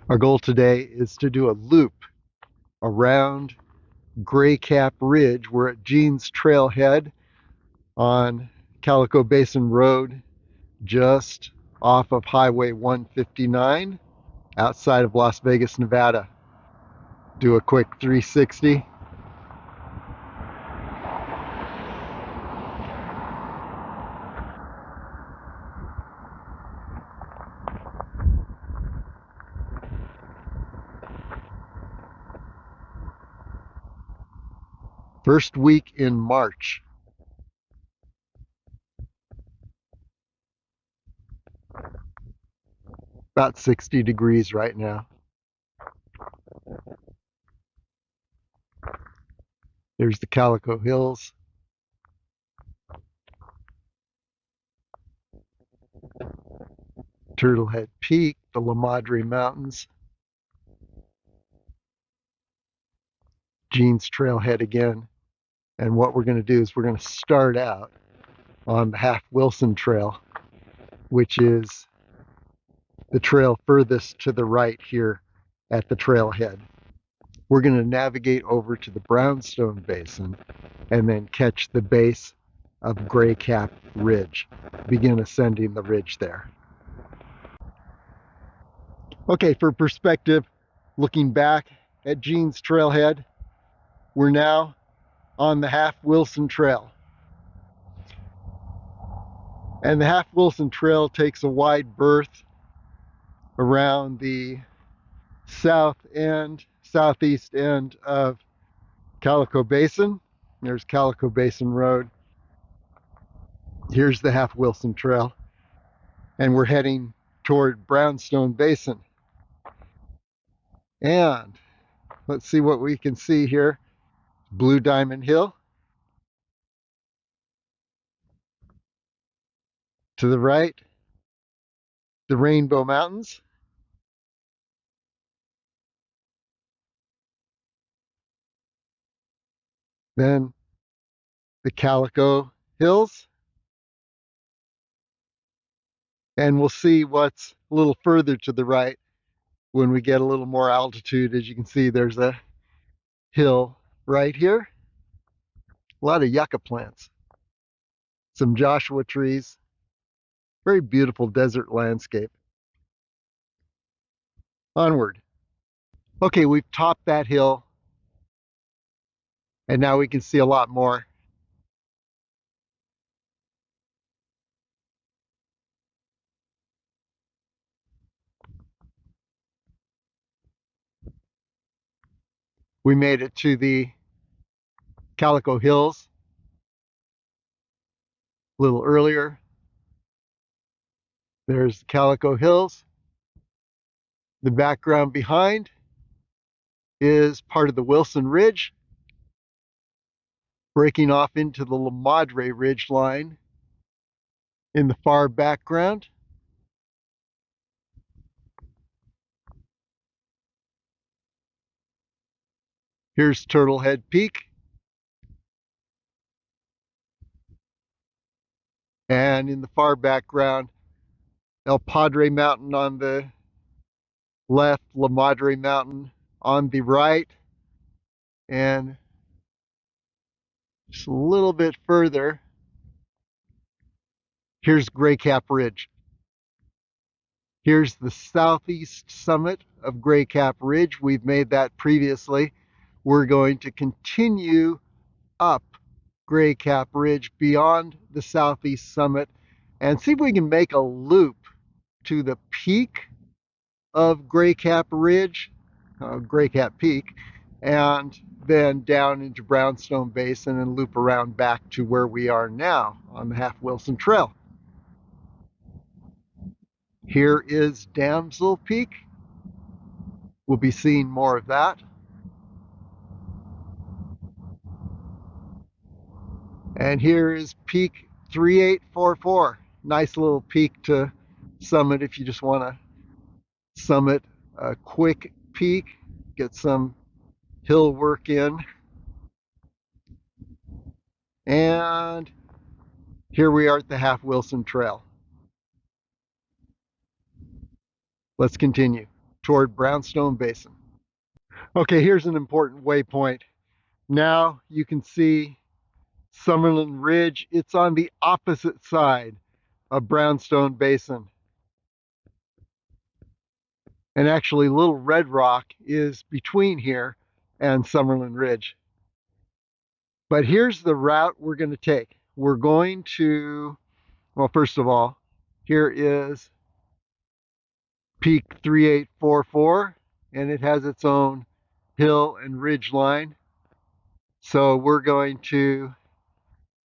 Our goal today is to do a loop around Gray Cap Ridge. We're at Jean's Trailhead on Calico Basin Road, just off of Highway 159 outside of Las Vegas, Nevada. Do a quick 360. First week in March. About 60 degrees right now. There's the Calico Hills. Trailhead Peak, the Madre Mountains. Jean's Trailhead again. And what we're going to do is we're going to start out on the Half Wilson Trail, which is the trail furthest to the right here at the trailhead. We're going to navigate over to the Brownstone Basin and then catch the base of Gray Cap Ridge, begin ascending the ridge there. Okay, for perspective, looking back at Jean's Trailhead, we're now on the Half Wilson Trail. And the Half Wilson Trail takes a wide berth around the southeast end of Calico Basin. There's Calico Basin Road. Here's the Half Wilson Trail. And we're heading toward Brownstone Basin. And let's see what we can see here. Blue Diamond Hill. To the right, the Rainbow Mountains. Then the Calico Hills. And we'll see what's a little further to the right when we get a little more altitude. As you can see, there's a hill right here. A lot of yucca plants. Some Joshua trees. Very beautiful desert landscape. Onward. Okay, we've topped that hill. And now we can see a lot more. We made it to the Calico Hills a little earlier. There's Calico Hills. The background behind is part of the Wilson Ridge, breaking off into the Madre Ridgeline in the far background. Here's Trailhead Peak. And in the far background, El Padre Mountain on the left, La Madre Mountain on the right, and just a little bit further, here's Gray Cap Ridge. Here's the southeast summit of Gray Cap Ridge. We've made that previously. We're going to continue up Gray Cap Ridge beyond the southeast summit and see if we can make a loop to the peak of Gray Cap Ridge, Gray Cap Peak, and then down into Brownstone Basin and loop around back to where we are now on the Half Wilson Trail. Here is Damsel Peak. We'll be seeing more of that. And here is Peak 3844. Nice little peak to summit if you just want to summit a quick peak, get some hill work in. And here we are at the Half Wilson Trail. Let's continue. toward Brownstone Basin. Okay, here's an important waypoint. Now you can see Summerlin Ridge. It's on the opposite side of Brownstone Basin. And actually Little Red Rock is between here and Summerlin Ridge. But here's the route we're going to take. We're going to, well, first of all, here is Peak 3844, and it has its own hill and ridge line. So we're going to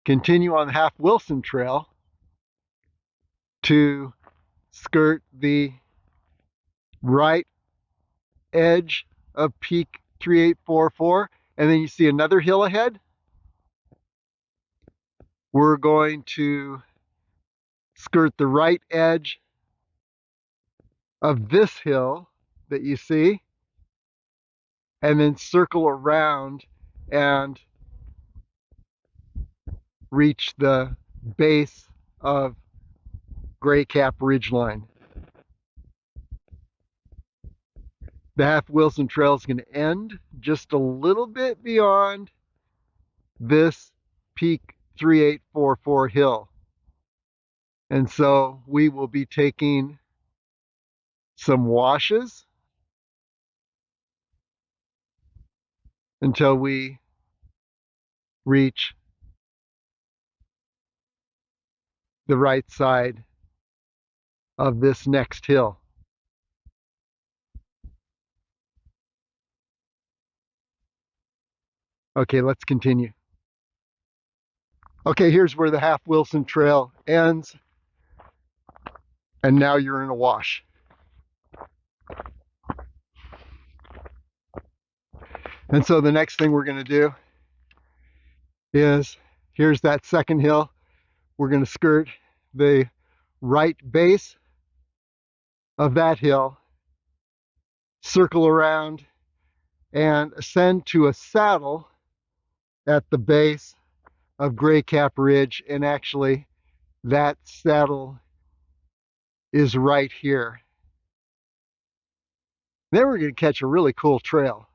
continue on the Half Wilson Trail to skirt the right edge of Peak 3844, and then you see another hill ahead. We're going to skirt the right edge of this hill that you see, and then circle around and reach the base of Gray Cap Ridgeline. The Half Wilson Trail is going to end just a little bit beyond this Peak 3844 hill. And so we will be taking some washes until we reach the right side of this next hill. Okay, let's continue. Okay, here's where the Half Wilson Trail ends, and now you're in a wash. And so the next thing we're going to do is, here's that second hill. We're going to skirt the right base of that hill, circle around, and ascend to a saddle at the base of Gray Cap Ridge. And actually, that saddle is right here. Then we're going to catch a really cool trail.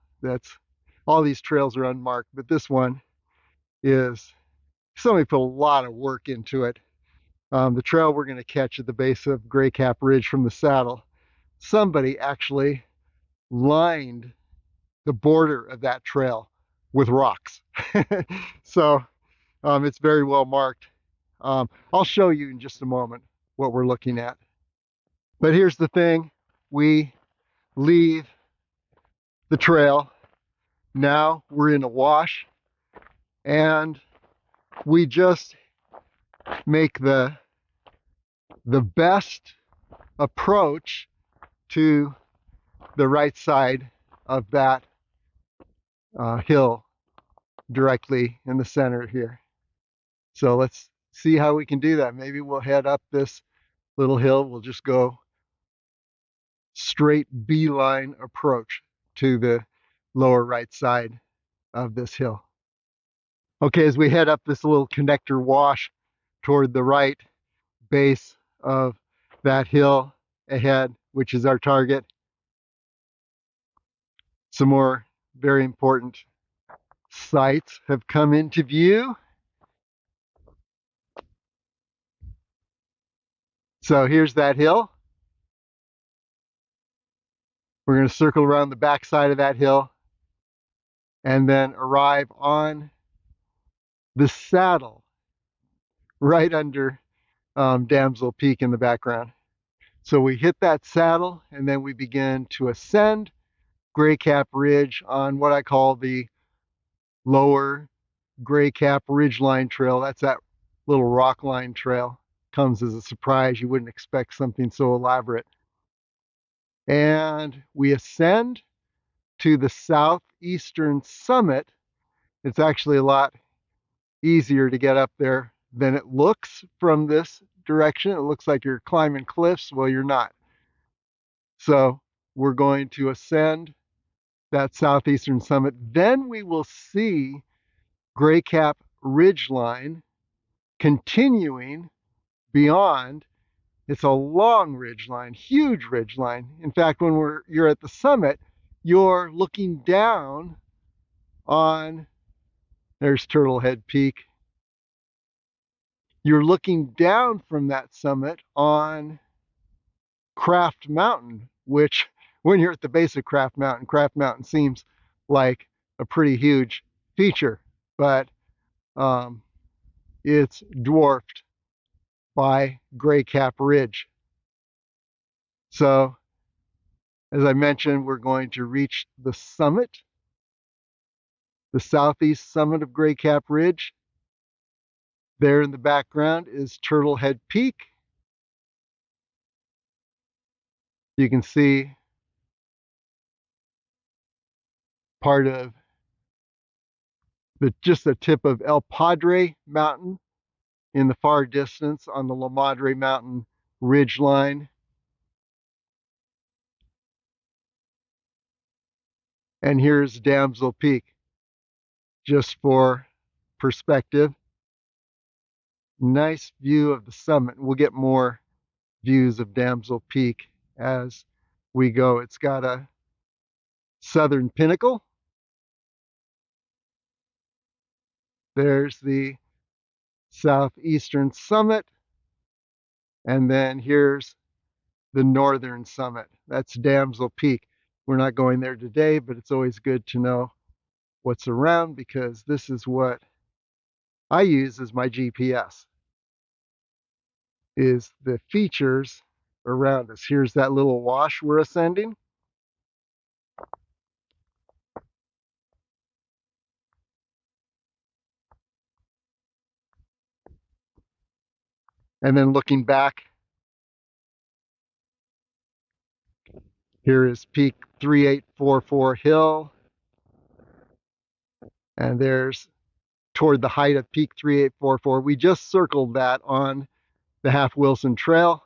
All these trails are unmarked, but this one is, somebody put a lot of work into it. The trail we're going to catch at the base of Gray Cap Ridge from the saddle, somebody actually lined the border of that trail with rocks. So it's very well marked. I'll show you in just a moment what we're looking at. But here's the thing, we leave the trail. Now we're in a wash, and we just make the best approach to the right side of that hill directly in the center here. So let's see how we can do that. Maybe we'll head up this little hill. We'll just go straight beeline approach to the lower right side of this hill. Okay, as we head up this little connector wash toward the right base of that hill ahead, which is our target, some more very important sites have come into view. So here's that hill. We're going to circle around the back side of that hill and then arrive on the saddle right under Damsel Peak in the background. So we hit that saddle and then we begin to ascend Gray Cap Ridge on what I call the lower Gray Cap Ridgeline Trail. That's that little rock line trail. Comes as a surprise. You wouldn't expect something so elaborate. And we ascend to the southeastern summit. It's actually a lot easier to get up there than it looks from this direction. It looks like you're climbing cliffs. Well, you're not. So we're going to ascend that southeastern summit. Then we will see Gray Cap Ridgeline continuing beyond It's a long ridge line, huge ridge line. In fact, when you're at the summit, you're looking down on, there's Trailhead Peak. You're looking down from that summit on Craft Mountain, which when you're at the base of Craft Mountain seems like a pretty huge feature, but it's dwarfed by Gray Cap Ridge. So, as I mentioned, we're going to reach the summit, the southeast summit of Gray Cap Ridge. There in the background is Trailhead Peak. You can see part of just the tip of El Padre Mountain in the far distance on the La Madre Mountain ridge line. And here's Damsel Peak, just for perspective. Nice view of the summit. We'll get more views of Damsel Peak as we go. It's got a southern pinnacle. There's the southeastern summit. And then here's the northern summit. That's Damsel Peak. We're not going there today, but it's always good to know what's around because this is what I use as my GPS, is the features around us. Here's that little wash we're ascending. And then looking back, here is Peak 3844 Hill. And there's toward the height of Peak 3844. We just circled that on the Half Wilson Trail.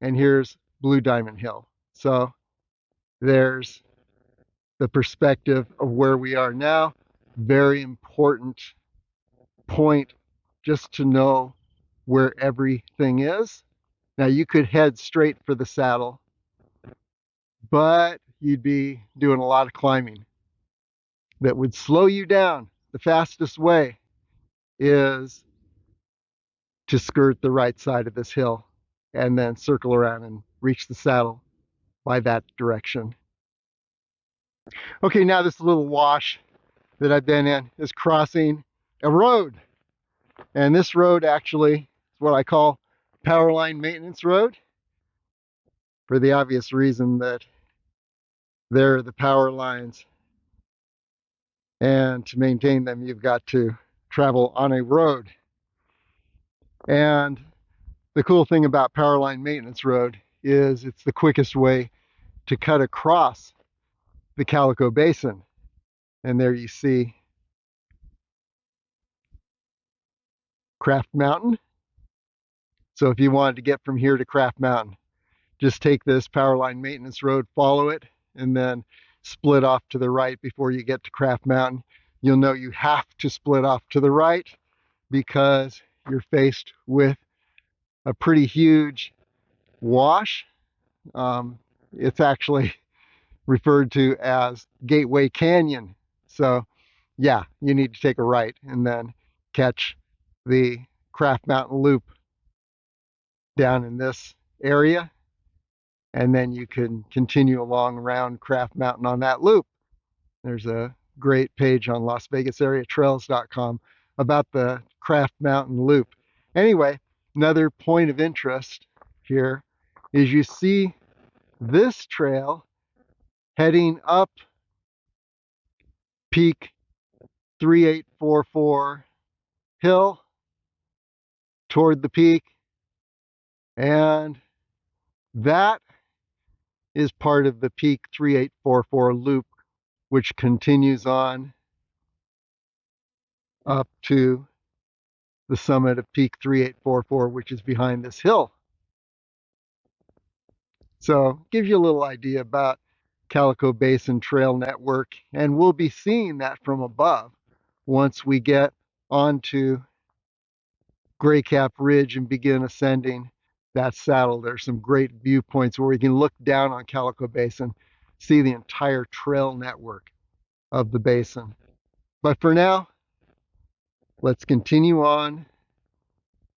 And here's Blue Diamond Hill. So there's the perspective of where we are now. Very important point just to know where everything is. Now you could head straight for the saddle, but you'd be doing a lot of climbing that would slow you down. The fastest way is to skirt the right side of this hill and then circle around and reach the saddle by that direction. Okay, now this little wash that I've been in is crossing a road. And this road actually is what I call power line maintenance road, for the obvious reason that there are the power lines. And to maintain them, you've got to travel on a road. And the cool thing about power line maintenance road is it's the quickest way to cut across the Calico Basin. And there you see Craft Mountain. So if you wanted to get from here to Craft Mountain, just take this power line maintenance road, follow it, and then split off to the right before you get to Craft Mountain. You'll know you have to split off to the right because you're faced with a pretty huge wash. It's actually referred to as Gateway Canyon. So yeah, you need to take a right and then catch the Craft Mountain Loop down in this area. And then you can continue along around Craft Mountain on that loop. There's a great page on LasVegasAreaTrails.com about the Craft Mountain Loop. Anyway, another point of interest here is you see this trail heading up Peak 3844 Hill toward the peak, and that is part of the Peak 3844 loop, which continues on up to the summit of Peak 3844, which is behind this hill. So gives you a little idea about Calico Basin Trail Network, and we'll be seeing that from above once we get onto Gray Cap Ridge and begin ascending that saddle. There's some great viewpoints where we can look down on Calico Basin, see the entire trail network of the basin. But for now, let's continue on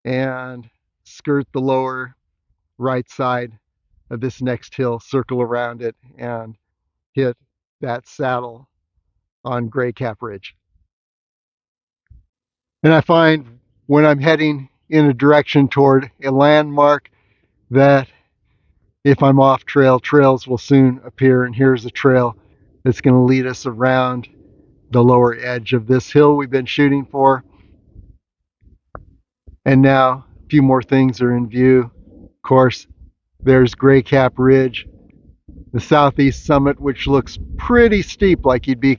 and skirt the lower right side of this next hill, circle around it, and hit that saddle on Gray Cap Ridge. And I find when I'm heading in a direction toward a landmark that if I'm off trail, trails will soon appear. And here's a trail that's going to lead us around the lower edge of this hill we've been shooting for. And now a few more things are in view. Of course, there's Gray Cap Ridge, the southeast summit, which looks pretty steep, like you'd be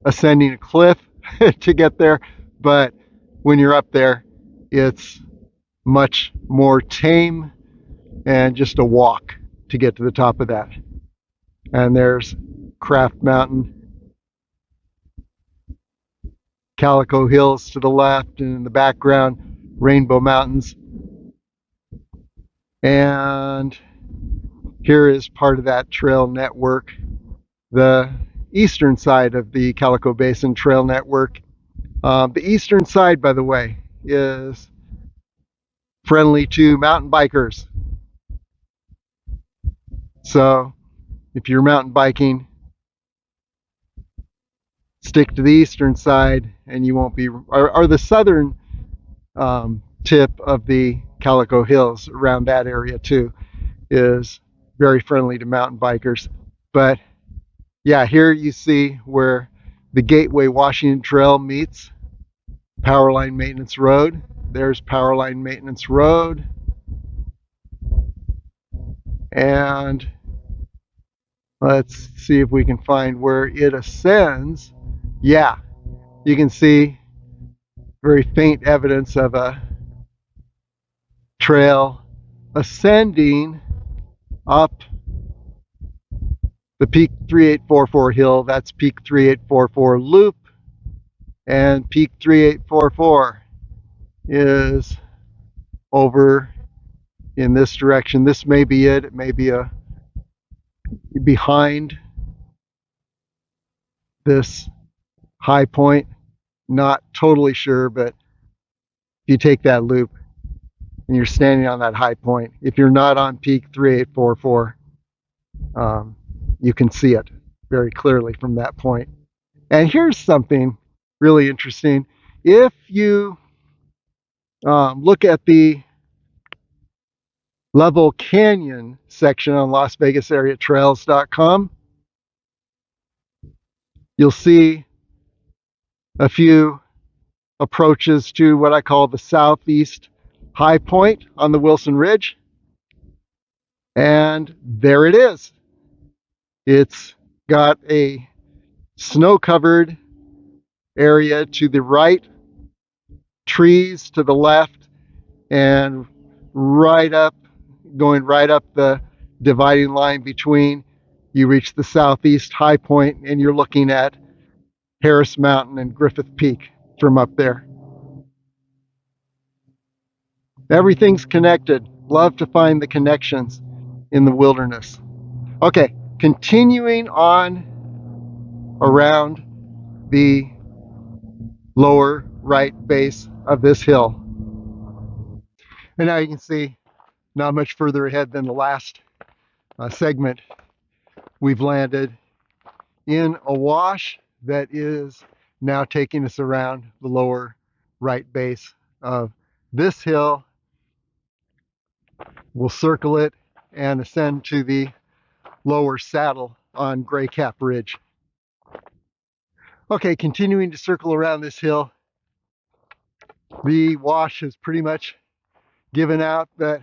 ascending a cliff to get there. But when you're up there, it's much more tame and just a walk to get to the top of that. And there's Craft Mountain, Calico Hills to the left, and in the background, Rainbow Mountains. And here is part of that trail network, the eastern side of the Calico Basin Trail Network. The eastern side, by the way, is friendly to mountain bikers. So if you're mountain biking, stick to the eastern side and you won't be, or the southern tip of the Calico Hills around that area too is very friendly to mountain bikers. But yeah, here you see where the Gateway Washington Trail meets Powerline Maintenance Road. There's Powerline Maintenance Road. And let's see if we can find where it ascends. Yeah, you can see very faint evidence of a trail ascending up the Peak 3844 hill. That's Peak 3844 loop. And Peak 3844 is over in this direction. This may be it. It may be behind this high point. Not totally sure, but if you take that loop and you're standing on that high point, if you're not on Peak 3844, you can see it very clearly from that point. And here's something really interesting. If you look at the Level Canyon section on LasVegasAreaTrails.com, you'll see a few approaches to what I call the southeast high point on the Wilson Ridge. And there it is. It's got a snow-covered area to the right, trees to the left, and right up, going right up the dividing line between, you reach the southeast high point and you're looking at Harris Mountain and Griffith Peak from up there. Everything's connected. Love to find the connections in the wilderness. Okay, continuing on around the lower right base of this hill. And now you can see not much further ahead than the last segment. We've landed in a wash that is now taking us around the lower right base of this hill. We'll circle it and ascend to the lower saddle on Gray Cap Ridge. Okay, continuing to circle around this hill. The wash has pretty much given out, but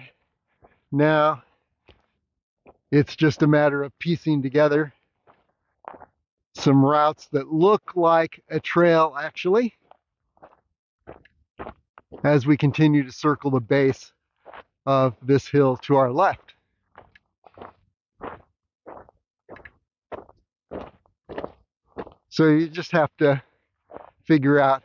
now it's just a matter of piecing together some routes that look like a trail actually as we continue to circle the base of this hill to our left. So you just have to figure out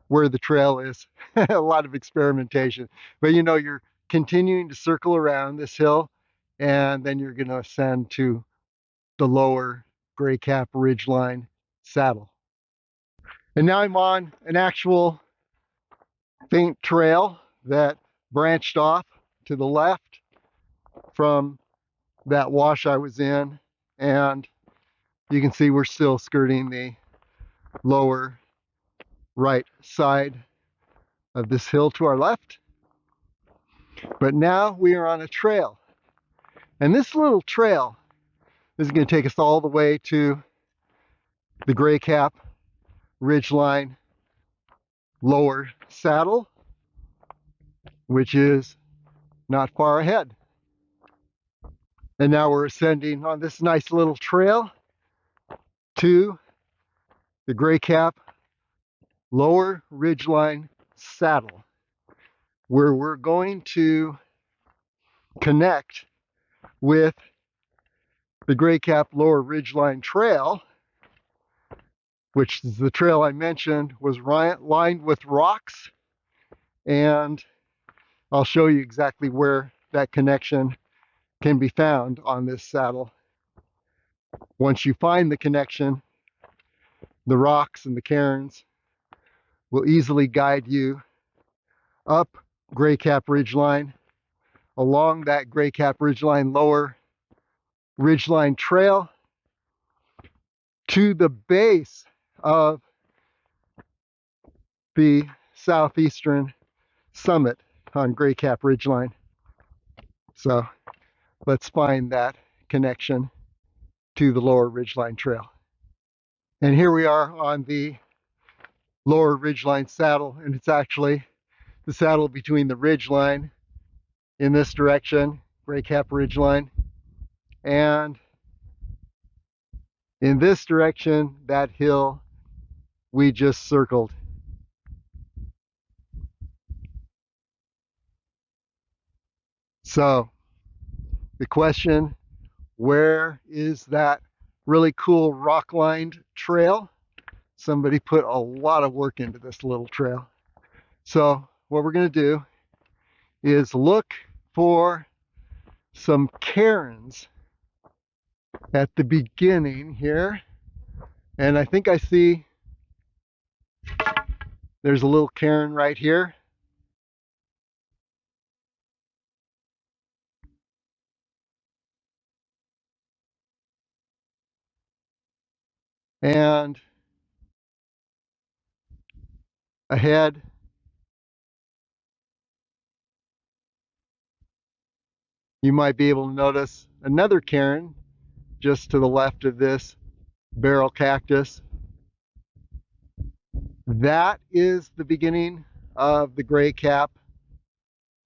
where the trail is. A lot of experimentation, but you know, you're continuing to circle around this hill, and then you're going to ascend to the lower Gray Cap Ridgeline saddle. And now I'm on an actual faint trail that branched off to the left from that wash I was in, and you can see we're still skirting the lower right side of this hill to our left. But now we are on a trail, and this little trail is going to take us all the way to the Gray Cap Ridgeline lower saddle, which is not far ahead. And now we're ascending on this nice little trail to the Gray Cap lower ridgeline saddle, where we're going to connect with the Gray Cap lower ridgeline trail, which is the trail I mentioned was lined with rocks, and I'll show you exactly where that connection can be found on this saddle. Once you find the connection, the rocks and the cairns will easily guide you up Gray Cap Ridgeline, along that Gray Cap Ridgeline lower ridgeline trail to the base of the southeastern summit on Gray Cap Ridgeline. So let's find that connection to the lower ridgeline trail. And here we are on the lower ridgeline saddle, and it's actually the saddle between the ridgeline in this direction, Gray Cap Ridgeline, and in this direction, that hill we just circled. So the question, where is that really cool rock-lined trail? Somebody put a lot of work into this little trail. So what we're going to do is look for some cairns at the beginning here. And I think I see there's a little cairn right here. And ahead, you might be able to notice another cairn just to the left of this barrel cactus. That is the beginning of the Gray Cap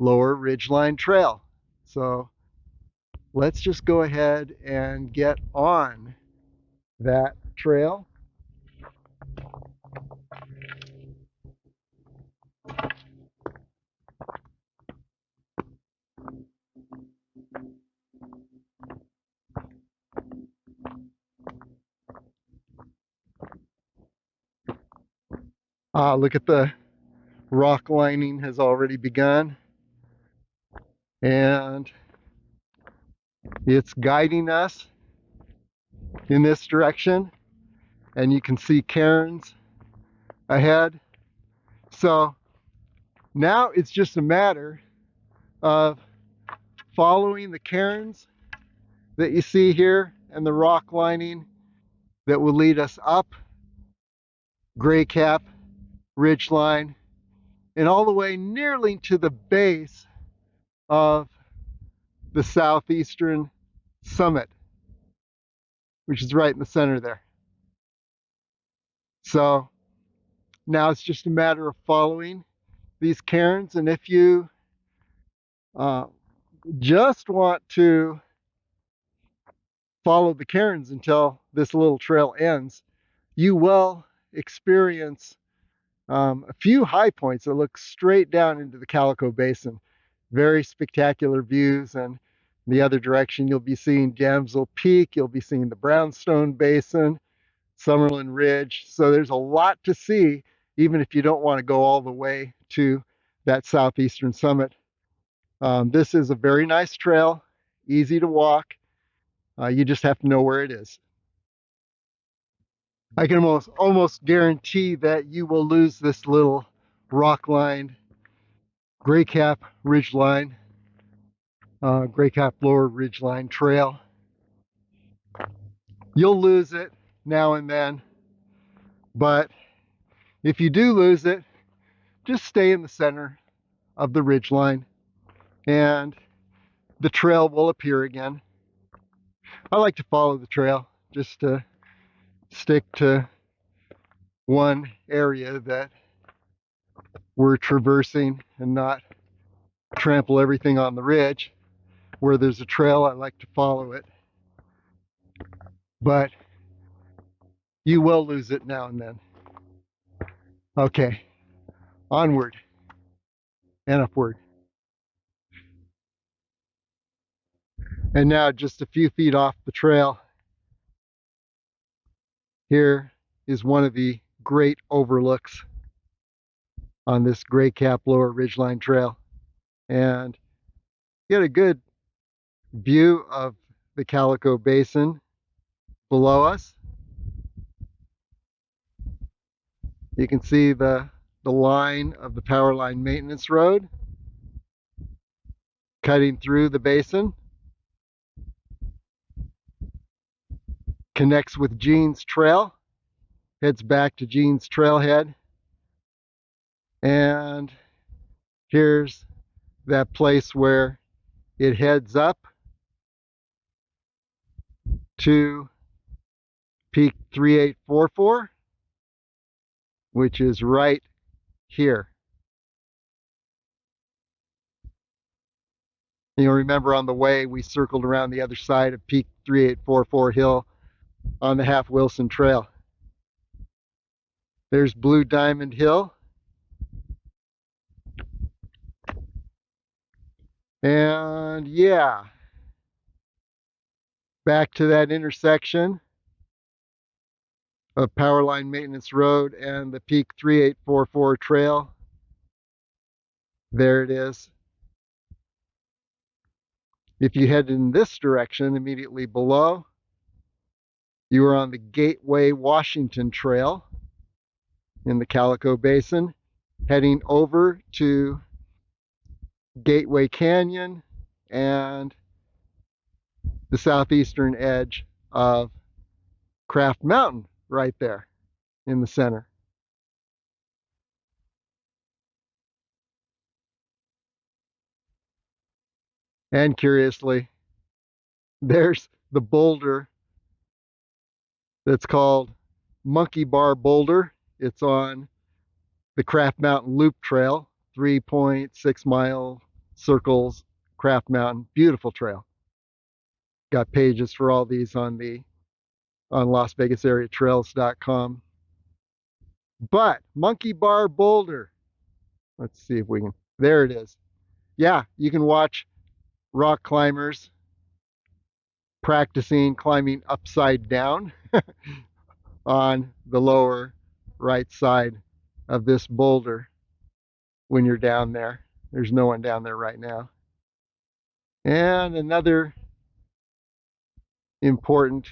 lower ridgeline trail. So let's just go ahead and get on that trail. Look at the rock lining has already begun, and it's guiding us in this direction, and you can see cairns ahead. So now it's just a matter of following the cairns that you see here and the rock lining that will lead us up Gray Cap Ridgeline and all the way nearly to the base of the southeastern summit, which is right in the center there. So now it's just a matter of following these cairns, and if you just want to follow the cairns until this little trail ends, you will experience a few high points that look straight down into the Calico Basin. Very spectacular views, and the other direction you'll be seeing Damsel Peak, you'll be seeing the Brownstone Basin, Summerlin Ridge. So there's a lot to see, even if you don't want to go all the way to that southeastern summit. This is a very nice trail, easy to walk. You just have to know where it is. I can almost guarantee that you will lose this little rock-lined Gray Cap Ridgeline, Gray Cap Lower Ridgeline Trail. You'll lose it now and then, but if you do lose it, just stay in the center of the ridgeline and the trail will appear again. I like to follow the trail just to stick to one area that we're traversing and not trample everything on the ridge. Where there's a trail, I like to follow it, but you will lose it now and then. Okay, onward and upward. And now just a few feet off the trail, here is one of the great overlooks on this Gray Cap Lower Ridgeline Trail. And you get a good view of the Calico Basin below us. You can see the line of the power line maintenance road cutting through the basin. Connects with Jean's Trail, heads back to Jean's Trailhead. And here's that place where it heads up to Peak 3844, which is right here. You'll remember on the way we circled around the other side of Peak 3844 Hill on the Half Wilson Trail. There's Blue Diamond Hill. And yeah, back to that intersection of Powerline Maintenance Road and the Peak 3844 Trail. There it is. If you head in this direction immediately below, you are on the Gateway Washington Trail in the Calico Basin, heading over to Gateway Canyon and the southeastern edge of Craft Mountain right there in the center. And curiously, there's the boulder that's called Monkey Bar Boulder. It's on the Craft Mountain Loop Trail, 3.6 mile circles Craft Mountain. Beautiful trail. Got pages for all these on LasVegasAreaTrails.com. But Monkey Bar Boulder, let's see if we can, there it is. Yeah, you can watch rock climbers practicing climbing upside down on the lower right side of this boulder when you're down there. There's no one down there right now. And another important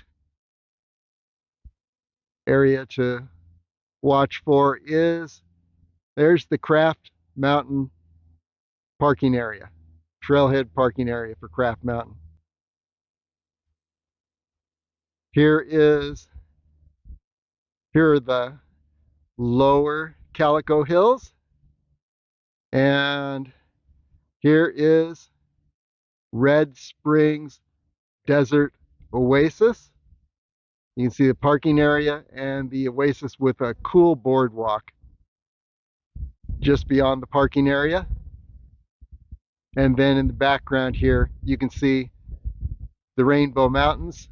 area to watch for is there's the Craft Mountain parking area, trailhead parking area for Craft Mountain. Here are the lower Calico Hills, and here is Red Springs Desert Oasis. You can see the parking area and the oasis with a cool boardwalk just beyond the parking area. And then in the background here, you can see the Rainbow Mountains.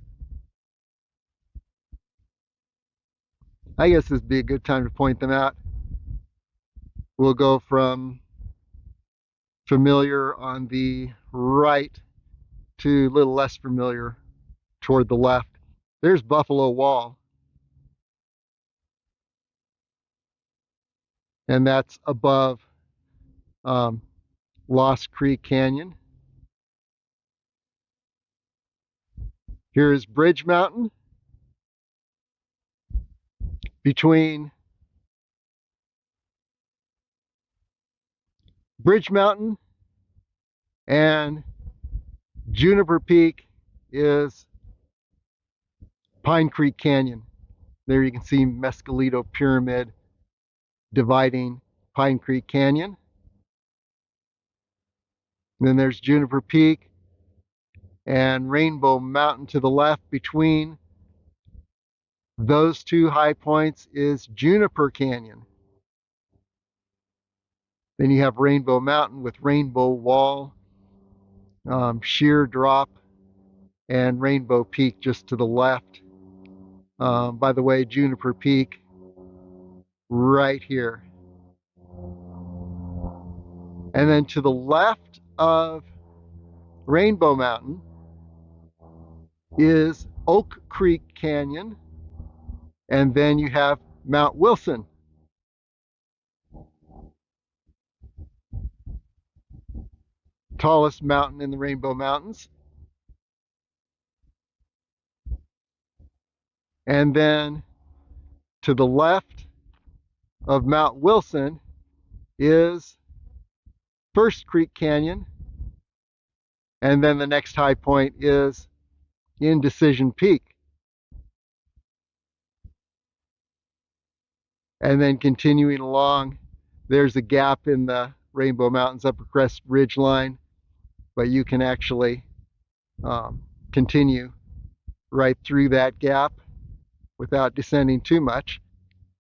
I guess this would be a good time to point them out. We'll go from familiar on the right to a little less familiar toward the left. There's Buffalo Wall. And that's above Lost Creek Canyon. Here is Bridge Mountain. Between Bridge Mountain and Juniper Peak is Pine Creek Canyon. There you can see Mescalito Pyramid dividing Pine Creek Canyon. And then there's Juniper Peak and Rainbow Mountain to the left. Between those two high points is Juniper Canyon. Then you have Rainbow Mountain with Rainbow Wall, sheer drop, and Rainbow Peak just to the left. By the way, Juniper Peak right here. And then to the left of Rainbow Mountain is Oak Creek Canyon. And then you have Mount Wilson. Tallest mountain in the Rainbow Mountains. And then to the left of Mount Wilson is First Creek Canyon. And then the next high point is Indecision Peak. And then continuing along, there's a gap in the Rainbow Mountains Upper Crest Ridgeline, but you can actually continue right through that gap without descending too much.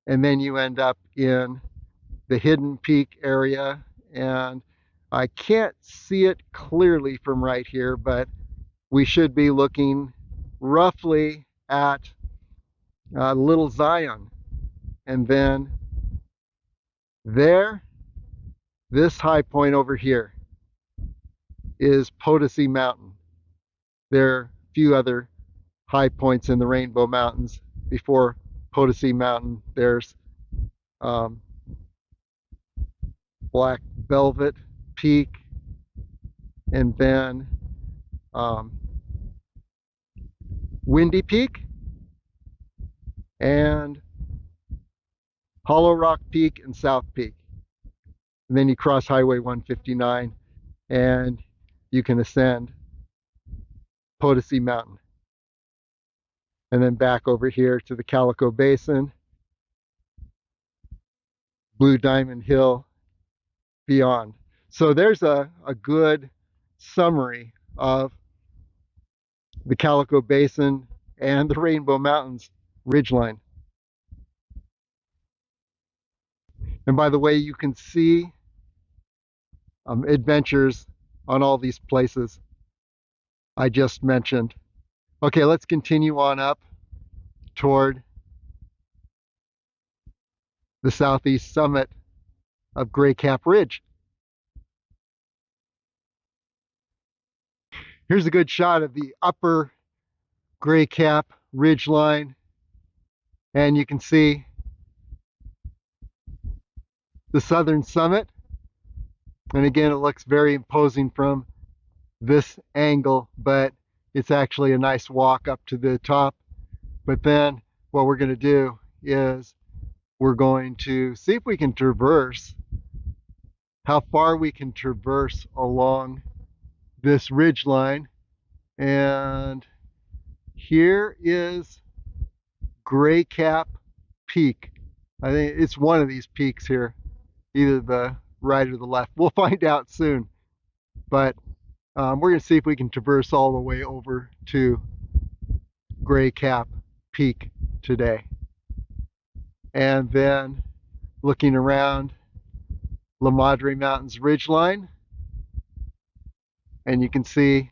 And then you end up in the Hidden Peak area, and I can't see it clearly from right here, but we should be looking roughly at Little Zion. And then there, this high point over here is Potosi Mountain. There are a few other high points in the Rainbow Mountains before Potosi Mountain. There's Black Velvet Peak, and then Windy Peak, and Hollow Rock Peak and South Peak. And then you cross Highway 159 and you can ascend Potosi Mountain. And then back over here to the Calico Basin, Blue Diamond Hill beyond. So there's a good summary of the Calico Basin and the Rainbow Mountains ridgeline. And by the way, you can see adventures on all these places I just mentioned. Okay, let's continue on up toward the southeast summit of Gray Cap Ridge. Here's a good shot of the upper Gray Cap Ridgeline, and you can see the southern summit. And again, it looks very imposing from this angle, but it's actually a nice walk up to the top. But then what we're going to do is we're going to see if we can traverse, how far we can traverse along this ridge line. And here is Gray Cap Peak. I think it's one of these peaks here, either the right or the left. We'll find out soon. But we're going to see if we can traverse all the way over to Gray Cap Peak today. And then looking around La Madre Mountains ridgeline, and you can see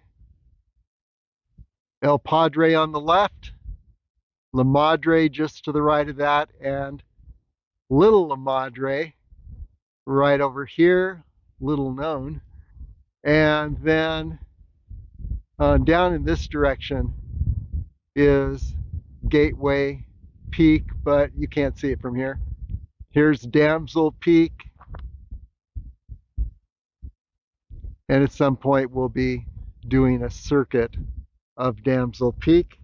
El Padre on the left, La Madre just to the right of that, and Little La Madre right over here, little known. And then down in this direction is Gateway Peak, but you can't see it from here. Here's Damsel Peak. And at some point we'll be doing a circuit of Damsel Peak.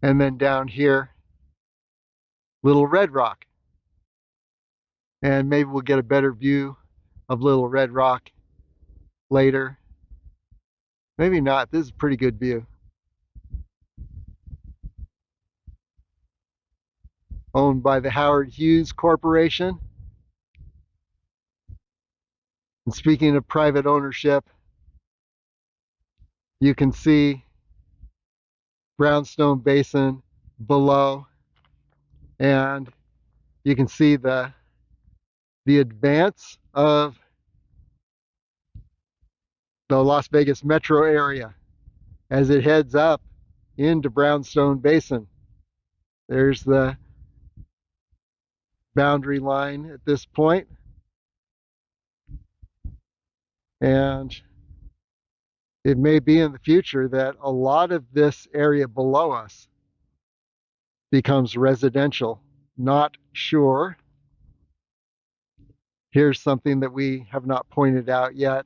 And then down here, Little Red Rock. And maybe we'll get a better view of Little Red Rock later. Maybe not. This is a pretty good view. Owned by the Howard Hughes Corporation. And speaking of private ownership, you can see Brownstone Basin below, and you can see the advance of the Las Vegas metro area as it heads up into Brownstone Basin. There's the boundary line at this point, and it may be in the future that a lot of this area below us becomes residential. Not sure. Here's something that we have not pointed out yet.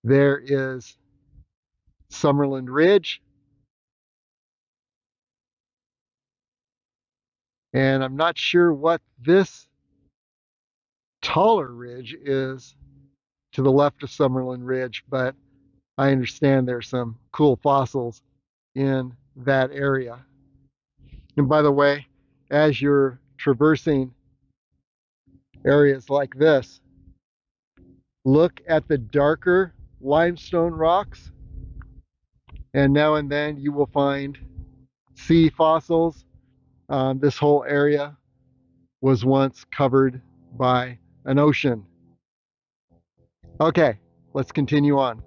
There is Summerland Ridge. And I'm not sure what this taller ridge is to the left of Summerland Ridge, but I understand there's some cool fossils in that area. And by the way, as you're traversing areas like this, look at the darker limestone rocks, and now and then you will find sea fossils. This whole area was once covered by an ocean. Okay, let's continue on.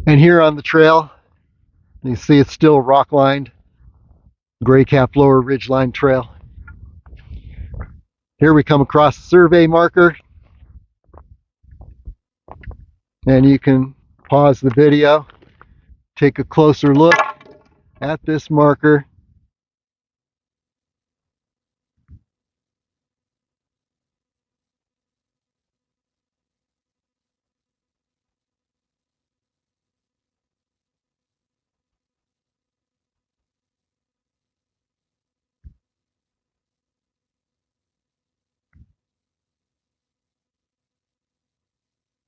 And here on the trail, you see it's still rock lined, Gray Cap Lower Ridgeline Trail. Here we come across a survey marker, and you can pause the video, take a closer look at this marker.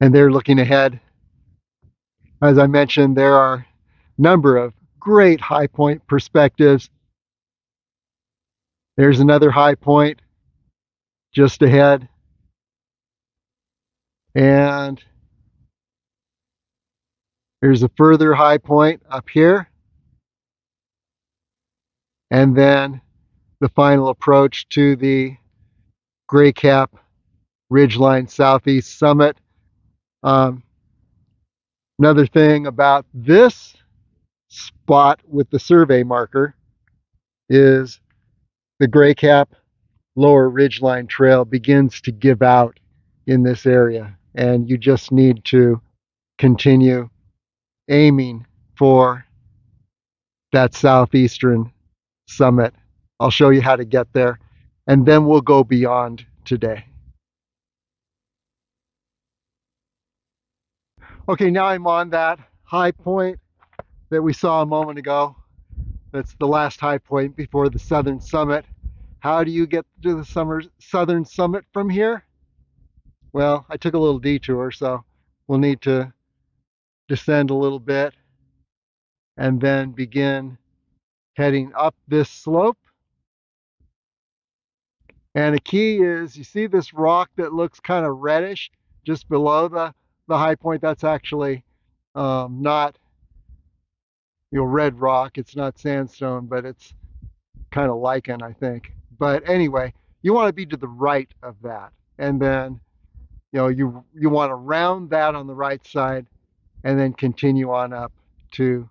And they're looking ahead. As I mentioned, there are a number of great high point perspectives. There's another high point just ahead. And there's a further high point up here. And then the final approach to the Gray Cap Ridgeline Southeast Summit. Another thing about this spot with the survey marker is the Gray Cap Lower Ridgeline Trail begins to give out in this area, and you just need to continue aiming for that southeastern summit. I'll show you how to get there, and then we'll go beyond today. Okay, now I'm on that high point that we saw a moment ago. That's the last high point before the southern summit. How do you get to the southern summit from here? Well, I took a little detour, so we'll need to descend a little bit and then begin heading up this slope. And the key is, you see this rock that looks kind of reddish just below the high point? That's actually not red rock. It's not sandstone, but it's kind of lichen, I think. But anyway, you want to be to the right of that, and then you want to round that on the right side and then continue on up to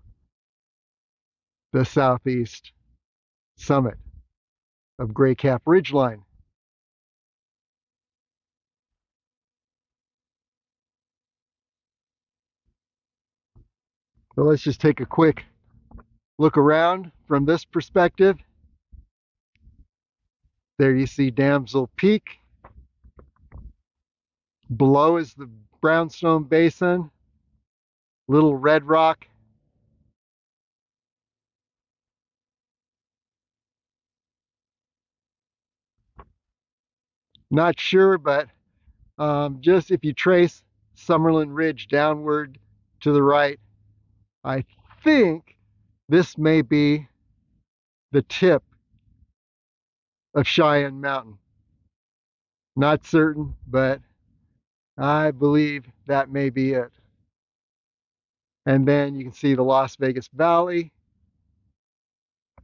the southeast summit of Gray Cap Ridgeline. So let's just take a quick look around from this perspective. There you see Damsel Peak. Below is the Brownstone Basin, Little Red Rock. Not sure, but just if you trace Summerlin Ridge downward to the right, I think this may be the tip of Cheyenne Mountain. Not certain, but I believe that may be it. And then you can see the Las Vegas Valley,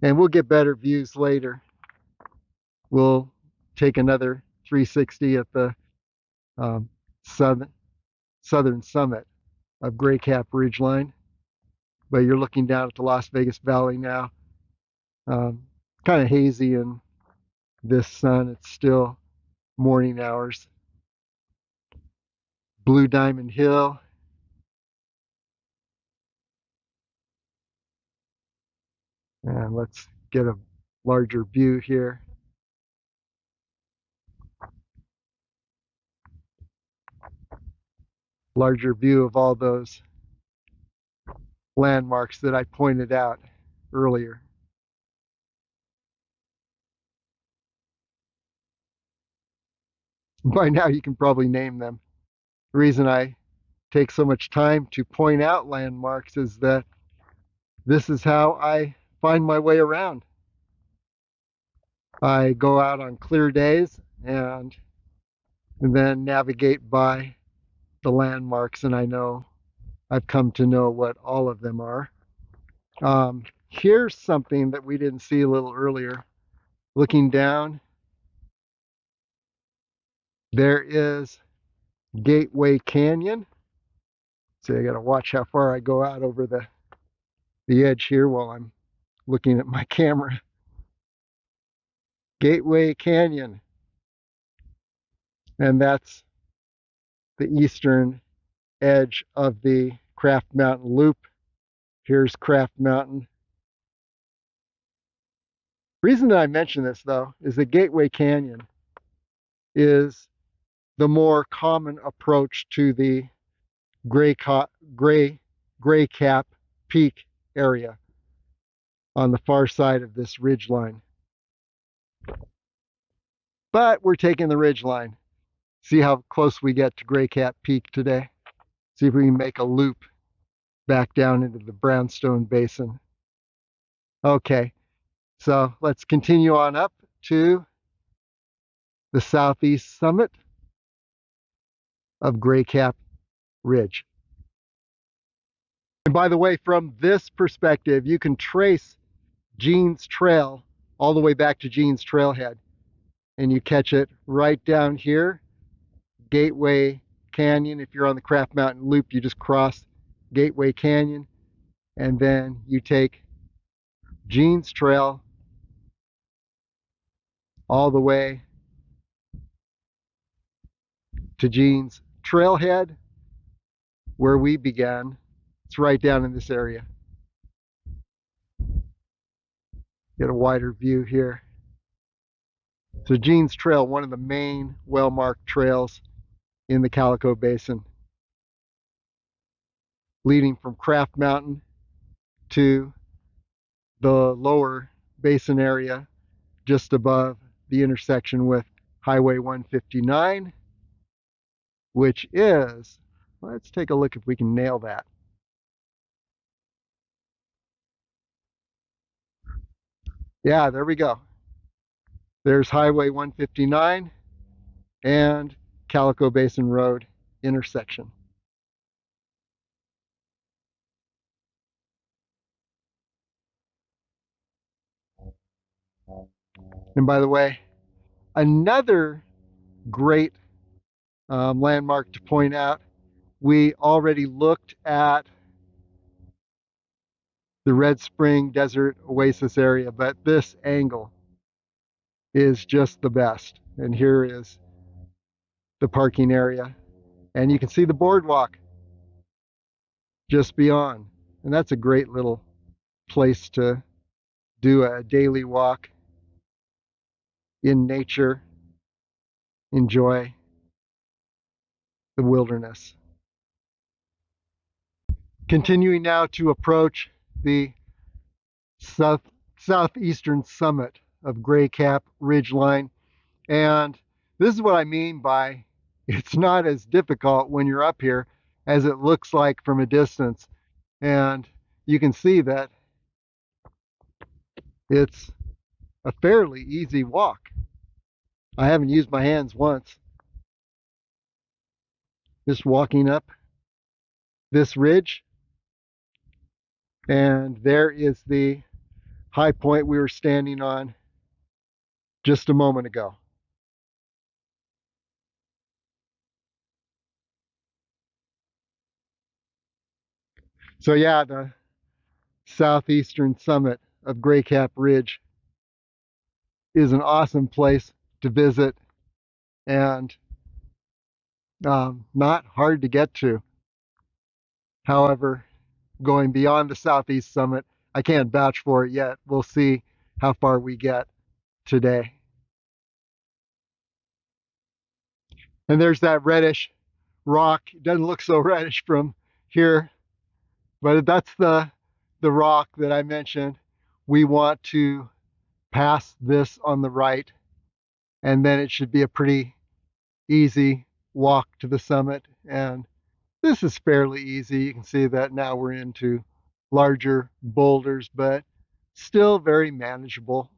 and we'll get better views later. We'll take another 360 at the um, southern summit of Gray Cap Ridgeline, but you're looking down at the Las Vegas Valley now. Kind of hazy in this sun. It's still morning hours. Blue Diamond Hill. And let's get a larger view here. Larger view of all those landmarks that I pointed out earlier. By now you can probably name them. The reason I take so much time to point out landmarks is that this is how I find my way around. I go out on clear days and then navigate by the landmarks, and I've come to know what all of them are. Here's something that we didn't see a little earlier. Looking down, there is Gateway Canyon. So I got to watch how far I go out over the edge here while I'm looking at my camera. Gateway Canyon. And that's the eastern edge of the Craft Mountain Loop. Here's Craft Mountain. Reason that I mention this, though, is that Gateway Canyon is the more common approach to the Gray Cap Peak area on the far side of this ridge line. But we're taking the ridge line. See how close we get to Gray Cap Peak today. See if we can make a loop back down into the Brownstone Basin. Okay, so let's continue on up to the southeast summit of Gray Cap Ridge. And by the way, from this perspective, you can trace Jean's Trail all the way back to Jean's Trailhead. And you catch it right down here, Gateway Canyon. If you're on the Craft Mountain Loop, you just cross Gateway Canyon, and then you take Jean's Trail all the way to Jean's Trailhead, where we began. It's right down in this area. Get a wider view here. So Jean's Trail, one of the main well-marked trails in the Calico Basin, leading from Craft Mountain to the lower basin area just above the intersection with Highway 159, which is, let's take a look if we can nail that. Yeah, there we go. There's Highway 159 and Calico Basin Road intersection. And by the way, another great landmark to point out, we already looked at the Red Spring Desert Oasis area, but this angle is just the best. And here is the parking area, and you can see the boardwalk just beyond. And that's a great little place to do a daily walk. in nature, enjoy the wilderness. Continuing now to approach the southeastern summit of Gray Cap Ridgeline. And this is what I mean by it's not as difficult when you're up here as it looks like from a distance. And you can see that it's a fairly easy walk. I haven't used my hands once. Just walking up this ridge. And there is the high point we were standing on just a moment ago. So yeah, the southeastern summit of Gray Cap Ridge is an awesome place to visit and not hard to get to. However, going beyond the southeast summit, I can't vouch for it yet. We'll see how far we get today. And there's that reddish rock. It doesn't look so reddish from here, but that's the rock that I mentioned. We want to pass this on the right, and then it should be a pretty easy walk to the summit. And this is fairly easy. You can see that now we're into larger boulders, but still very manageable.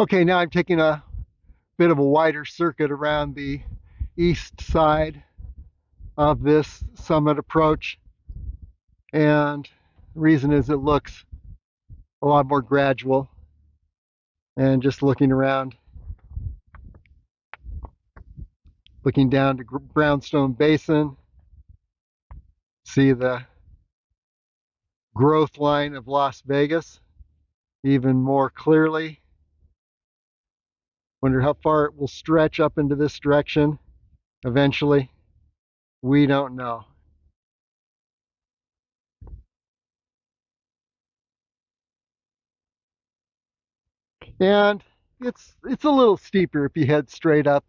Okay, now I'm taking a bit of a wider circuit around the east side of this summit approach. And the reason is it looks a lot more gradual. And just looking around, looking down to Brownstone Basin, see the growth line of Las Vegas even more clearly. Wonder how far it will stretch up into this direction eventually. We don't know. And it's a little steeper if you head straight up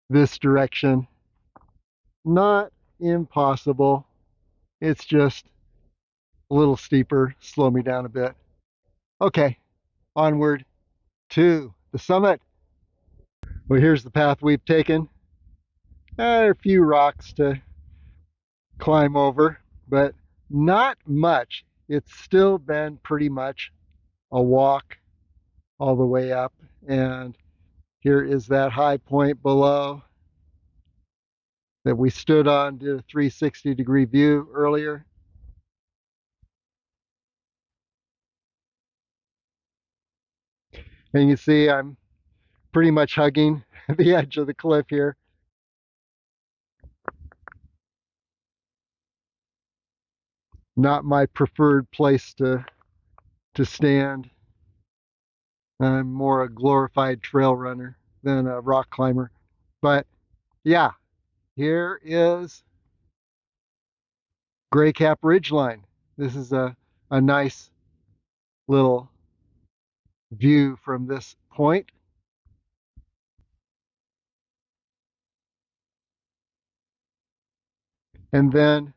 this direction. Not impossible. It's just a little steeper. Slow me down a bit. Okay, onward to the summit. Well, here's the path we've taken. There are a few rocks to climb over, but not much. It's still been pretty much a walk all the way up. And here is that high point below that we stood on, did a 360-degree view earlier. And you see I'm pretty much hugging the edge of the cliff here. Not my preferred place to stand. I'm more a glorified trail runner than a rock climber. But yeah, here is Gray Cap Ridgeline. This is a nice little view from this point. And then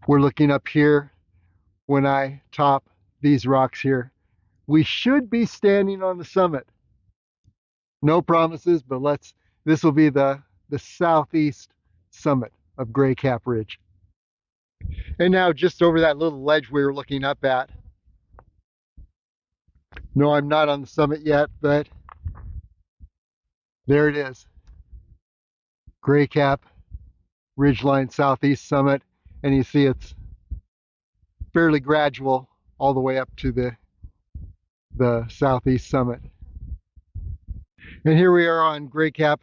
we're looking up here when I top these rocks here. We should be standing on the summit. No promises, but this will be the southeast summit of Gray Cap Ridge. And now just over that little ledge we were looking up at. No, I'm not on the summit yet, but there it is. Gray Cap Ridgeline Southeast Summit. And you see it's fairly gradual all the way up to the southeast summit. And here we are on Gray Cap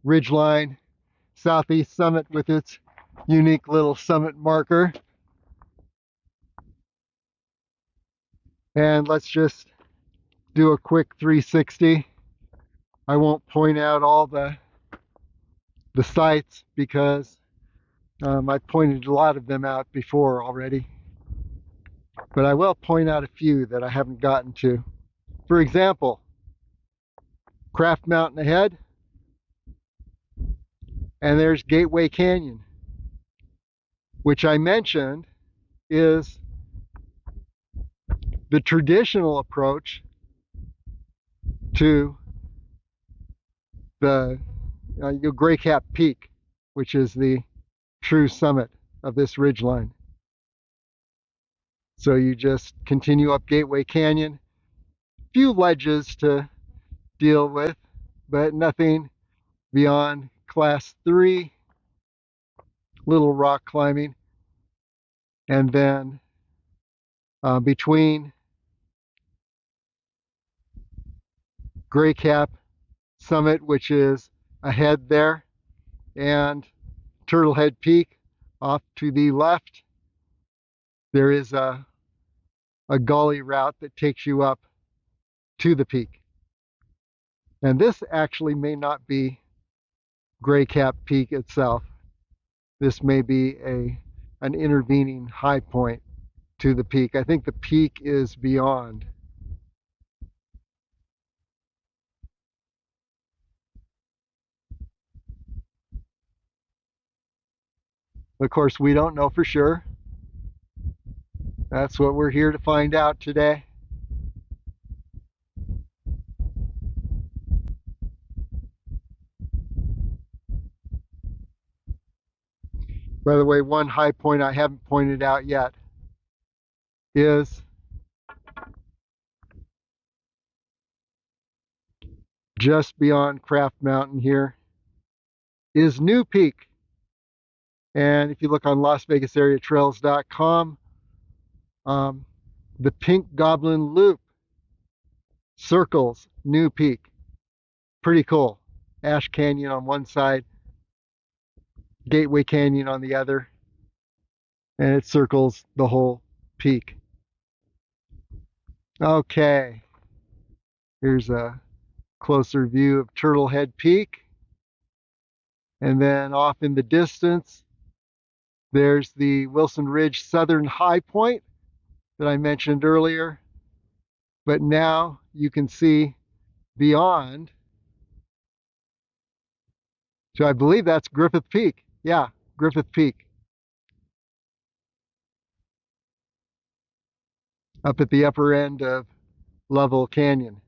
Ridgeline Southeast Summit with its unique little summit marker. And let's just do a quick 360. I won't point out all the sites because I pointed a lot of them out before already. But I will point out a few that I haven't gotten to. For example, Craft Mountain ahead, and there's Gateway Canyon, which I mentioned is the traditional approach to the Gray Cap Peak, which is the true summit of this ridgeline. So you just continue up Gateway Canyon, a few ledges to deal with, but nothing beyond class 3 little rock climbing. And then between Gray Cap Summit, which is ahead there, and Turtlehead Peak off to the left, there is a gully route that takes you up to the peak. And this actually may not be Gray Cap Peak itself. This may be an intervening high point to the peak. I think the peak is beyond. Of course, we don't know for sure. That's what we're here to find out today. By the way, one high point I haven't pointed out yet is just beyond Craft Mountain here is New Peak. And if you look on LasVegasAreaTrails.com, the Pink Goblin Loop circles New Peak. Pretty cool. Ash Canyon on one side, Gateway Canyon on the other, and it circles the whole peak. Okay, here's a closer view of Turtlehead Peak. And then off in the distance, there's the Wilson Ridge Southern High Point that I mentioned earlier. But now you can see beyond. So I believe that's Griffith Peak. Yeah, Griffith Peak. Up at the upper end of Level Canyon.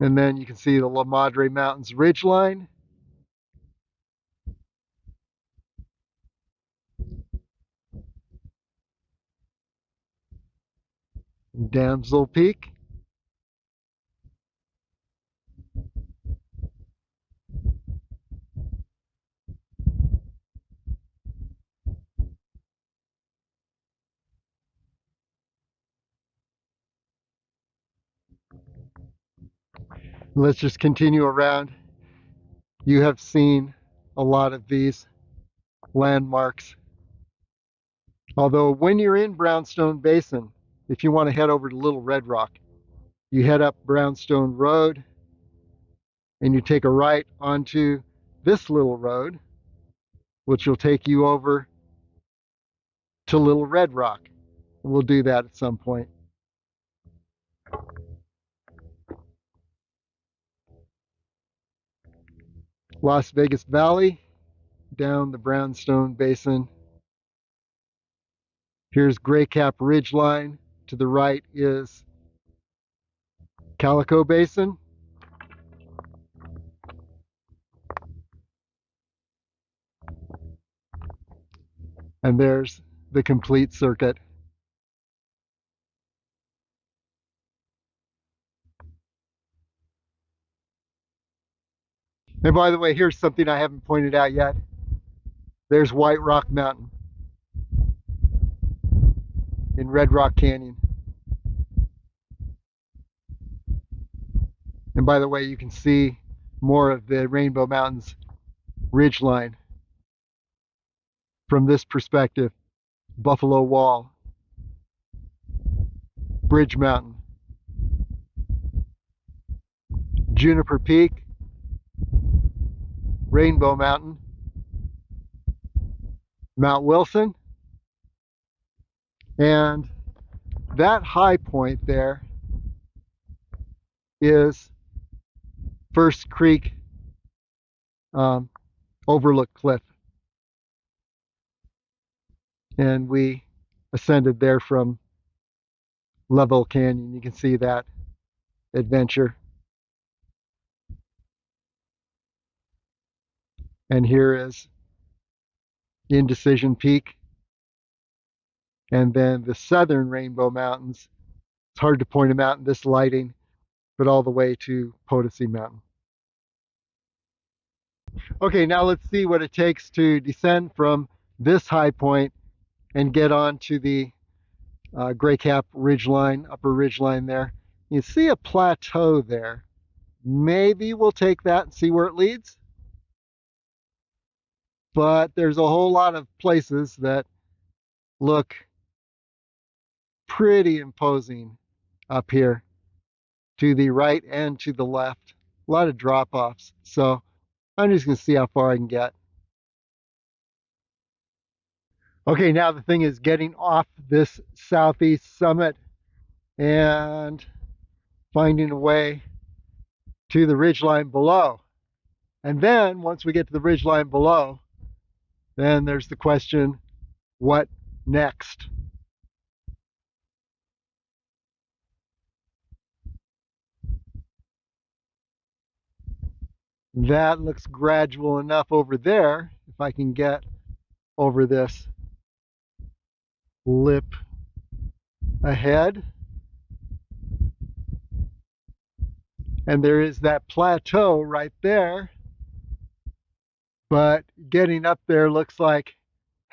And then you can see the La Madre Mountains ridgeline. Damsel Peak. Let's just continue around. You have seen a lot of these landmarks. Although when you're in Brownstone Basin, if you want to head over to Little Red Rock, you head up Brownstone Road and you take a right onto this little road, which will take you over to Little Red Rock. We'll do that at some point. Las Vegas Valley, down the Brownstone Basin. Here's Gray Cap Ridgeline. To the right is Calico Basin. And there's the complete circuit. And by the way, here's something I haven't pointed out yet. There's White Rock Mountain in Red Rock Canyon. And by the way, you can see more of the Rainbow Mountains ridgeline from this perspective. Buffalo Wall, Bridge Mountain, Juniper Peak, Rainbow Mountain, Mount Wilson, and that high point there is First Creek Overlook Cliff, and we ascended there from Level Canyon. You can see that adventure. And here is Indecision Peak, and then the southern Rainbow Mountains. It's hard to point them out in this lighting, but all the way to Potosi Mountain. Okay, now let's see what it takes to descend from this high point and get on to the Gray Cap Ridgeline, upper ridgeline there. You see a plateau there. Maybe we'll take that and see where it leads. But there's a whole lot of places that look pretty imposing up here to the right and to the left. A lot of drop-offs. So I'm just going to see how far I can get. Okay, now the thing is getting off this southeast summit and finding a way to the ridgeline below. And then once we get to the ridgeline below, then there's the question, what next? That looks gradual enough over there, if I can get over this lip ahead. And there is that plateau right there. But getting up there looks like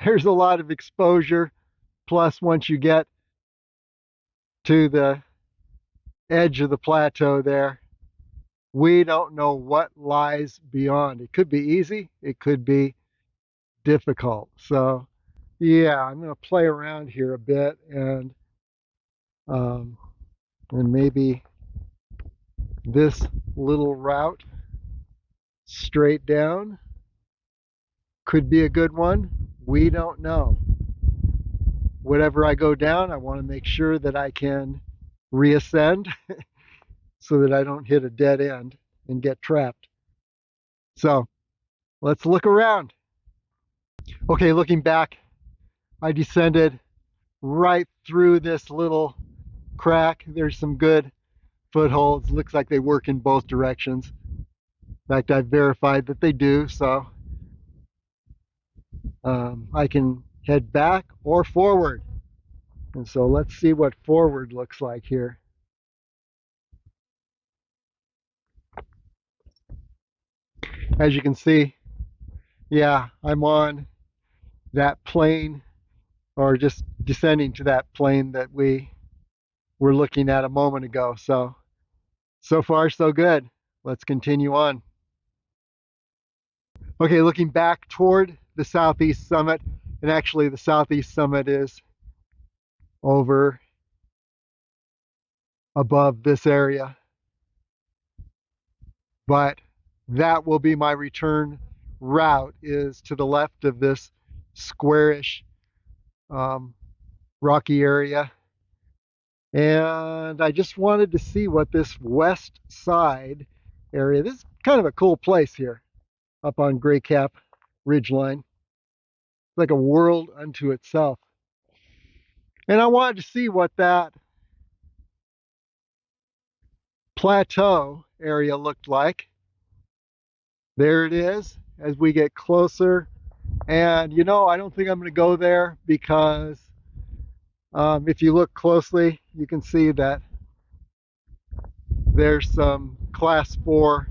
there's a lot of exposure. Plus, once you get to the edge of the plateau there, we don't know what lies beyond. It could be easy, it could be difficult. So yeah, I'm going to play around here a bit and maybe this little route straight down could be a good one. We don't know. Whatever I go down, I want to make sure that I can reascend so that I don't hit a dead end and get trapped. So let's look around. Okay, looking back, I descended right through this little crack. There's some good footholds. Looks like they work in both directions. In fact, I've verified that they do, so I can head back or forward. And so let's see what forward looks like here. As you can see, yeah, I'm on that plane, or just descending to that plane that we were looking at a moment ago. So far so good. Let's continue on. Okay, looking back toward the southeast summit, and actually the southeast summit is over above this area, but that will be my return route, is to the left of this squarish rocky area. And I just wanted to see what this west side area, this is kind of a cool place here up on Gray Cap Ridgeline. It's like a world unto itself. And I wanted to see what that plateau area looked like. There it is as we get closer. And you know, I don't think I'm going to go there because if you look closely, you can see that there's some class 4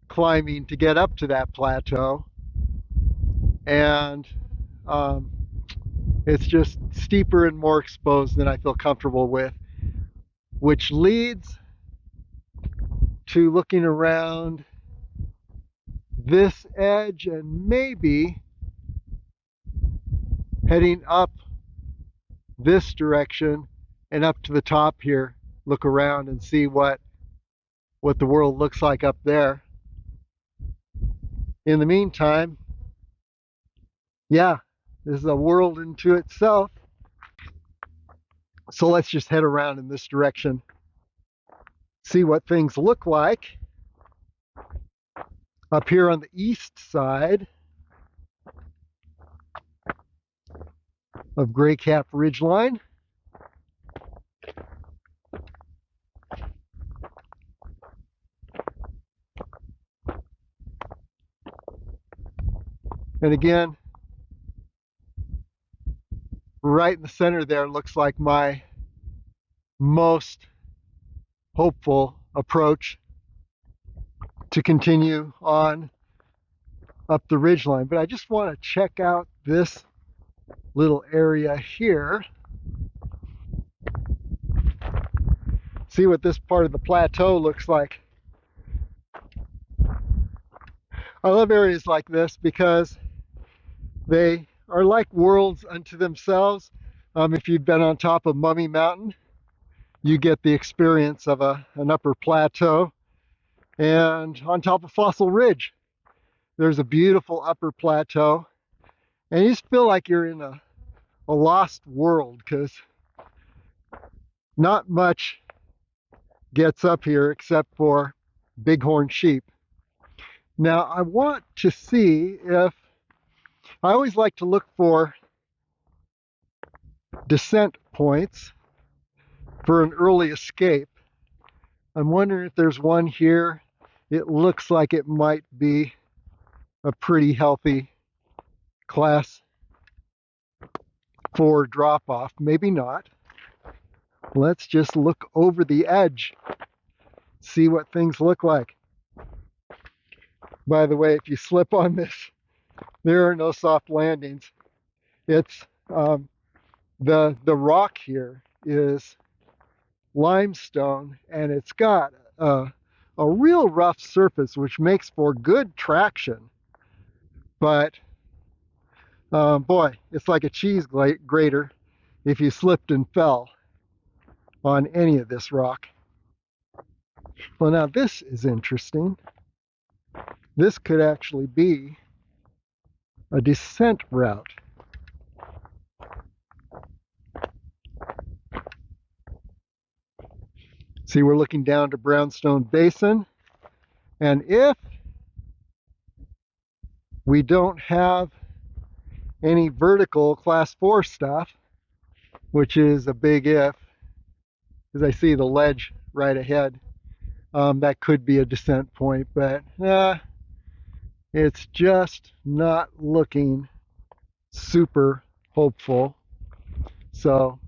climbing to get up to that plateau. And it's just steeper and more exposed than I feel comfortable with, which leads to looking around this edge and maybe heading up this direction and up to the top here, look around and see what the world looks like up there. In the meantime, yeah, This is a world into itself. So let's just head around in this direction, see what things look like. Up here on the east side of Gray Cap Ridgeline. And again, right in the center there looks like my most hopeful approach to continue on up the ridgeline. But I just want to check out this little area here. See what this part of the plateau looks like. I love areas like this because they are like worlds unto themselves. If you've been on top of Mummy Mountain, you get the experience of an upper plateau. And on top of Fossil Ridge, there's a beautiful upper plateau. And you just feel like you're in a lost world because not much gets up here except for bighorn sheep. Now I want to see if, I always like to look for descent points for an early escape. I'm wondering if there's one here. It looks like it might be a pretty healthy class 4 drop off. Maybe not. Let's just look over the edge, see what things look like. By the way, if you slip on this, there are no soft landings. It's the rock here is limestone, and it's got a real rough surface, which makes for good traction. But boy, it's like a cheese grater if you slipped and fell on any of this rock. Well, now this is interesting. This could actually be a descent route. See, we're looking down to Brownstone Basin, and if we don't have any vertical class 4 stuff, which is a big if, because I see the ledge right ahead, that could be a descent point, but it's just not looking super hopeful. So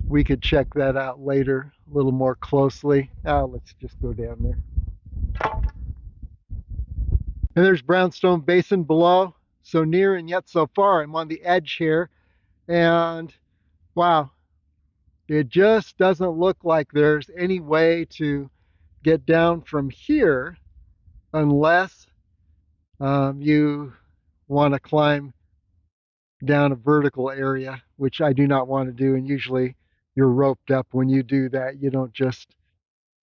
we could check that out later a little more closely. Let's just go down there. And there's Brownstone Basin below. So near and yet so far. I'm on the edge here, and wow, it just doesn't look like there's any way to get down from here unless you want to climb down a vertical area, which I do not want to do. And usually you're roped up when you do that. You don't just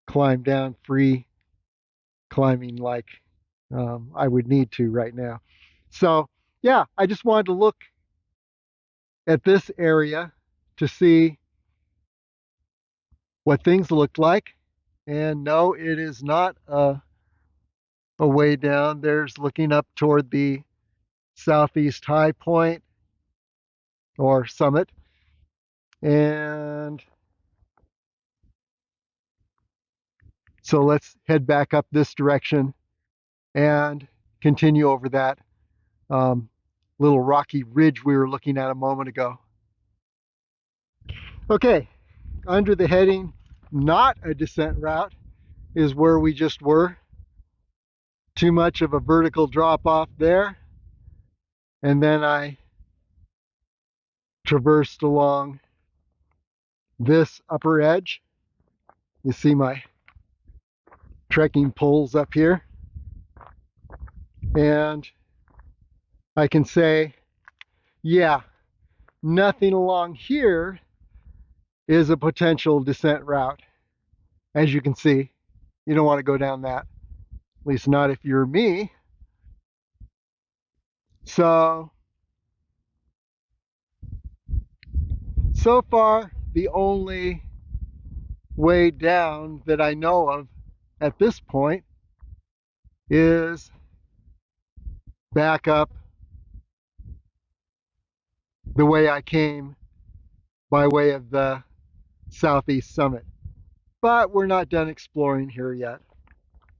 climb down free climbing like I would need to right now. So yeah, I just wanted to look at this area to see what things looked like. And no, it is not a way down. There's looking up toward the southeast high point or summit. And so let's head back up this direction and continue over that little rocky ridge we were looking at a moment ago. Okay, under the heading, not a descent route, is where we just were. Too much of a vertical drop off there. And then I traversed along this upper edge. You see my trekking poles up here. And I can say, yeah, nothing along here is a potential descent route. As you can see, you don't want to go down that, at least not if you're me. So So far, the only way down that I know of at this point is back up the way I came by way of the southeast summit. But we're not done exploring here yet.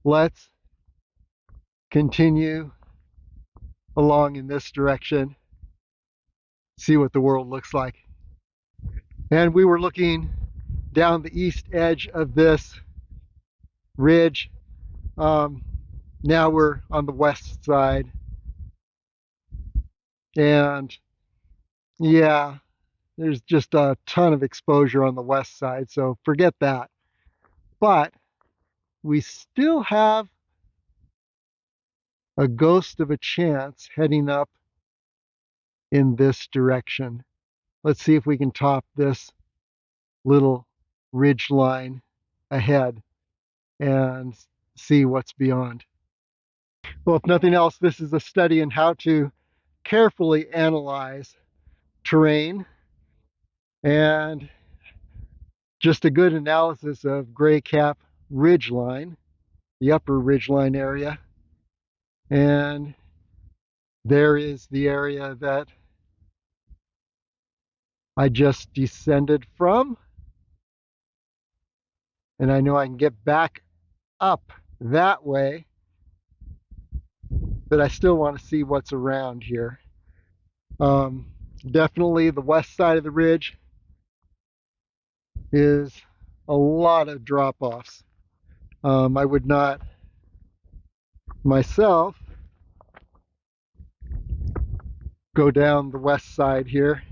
Let's continue along in this direction, see what the world looks like. And we were looking down the east edge of this ridge. Now we're on the west side. And yeah, there's just a ton of exposure on the west side, so forget that. But we still have a ghost of a chance heading up in this direction. Let's see if we can top this little ridge line ahead and see what's beyond. Well, if nothing else, this is a study in how to carefully analyze terrain and just a good analysis of Gray Cap Ridgeline, the upper ridgeline area. And there is the area that I just descended from. And I know I can get back up that way, but I still want to see what's around here. Definitely the west side of the ridge is a lot of drop-offs. I would not myself go down the west side here,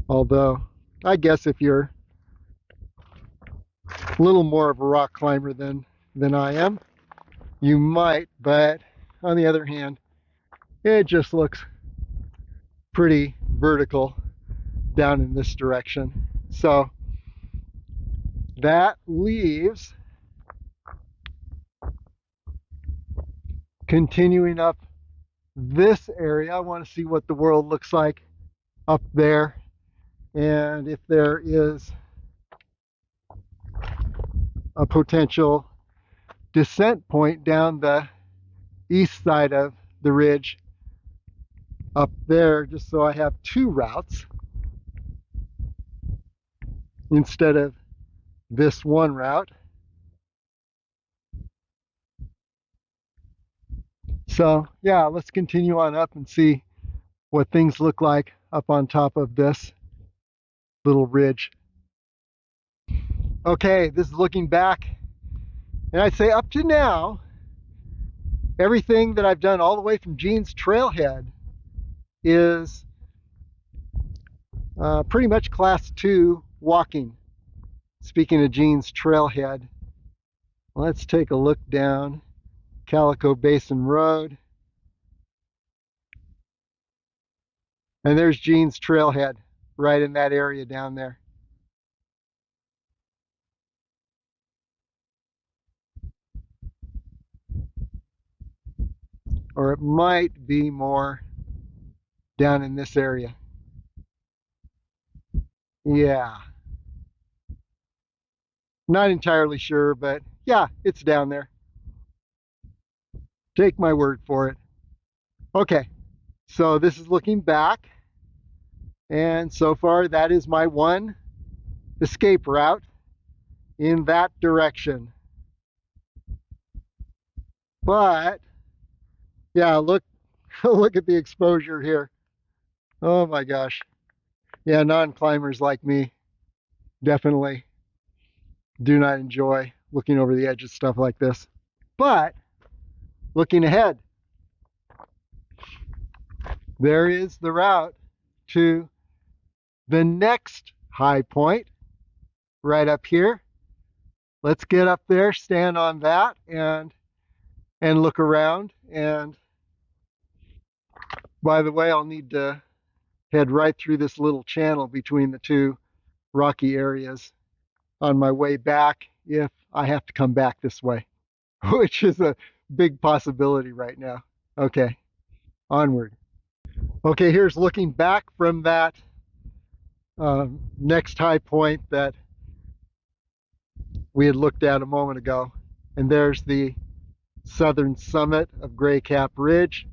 although I guess if you're a little more of a rock climber than I am, you might, but on the other hand, it just looks pretty vertical down in this direction. So that leaves continuing up this area. I want to see what the world looks like up there, and if there is a potential descent point down the east side of the ridge up there, just so I have two routes instead of this one route. So yeah, let's continue on up and see what things look like up on top of this little ridge. Okay, this is looking back, and I'd say up to now, everything that I've done all the way from Gene's Trailhead is pretty much class 2 walking. Speaking of Gene's Trailhead, let's take a look down Calico Basin Road. And there's Gene's Trailhead right in that area down there. Or it might be more down in this area. Yeah. Not entirely sure, but yeah, it's down there. Take my word for it. Okay, so this is looking back. And so far, that is my one escape route in that direction. But yeah, look look at the exposure here. Oh my gosh. Yeah, non-climbers like me definitely do not enjoy looking over the edge of stuff like this. But looking ahead, there is the route to the next high point right up here. Let's get up there, stand on that, and look around. And by the way, I'll need to head right through this little channel between the two rocky areas on my way back if I have to come back this way, which is a big possibility right now. Okay, onward. Okay, here's looking back from that next high point that we had looked at a moment ago. And there's the southern summit of Gray Cap Ridge.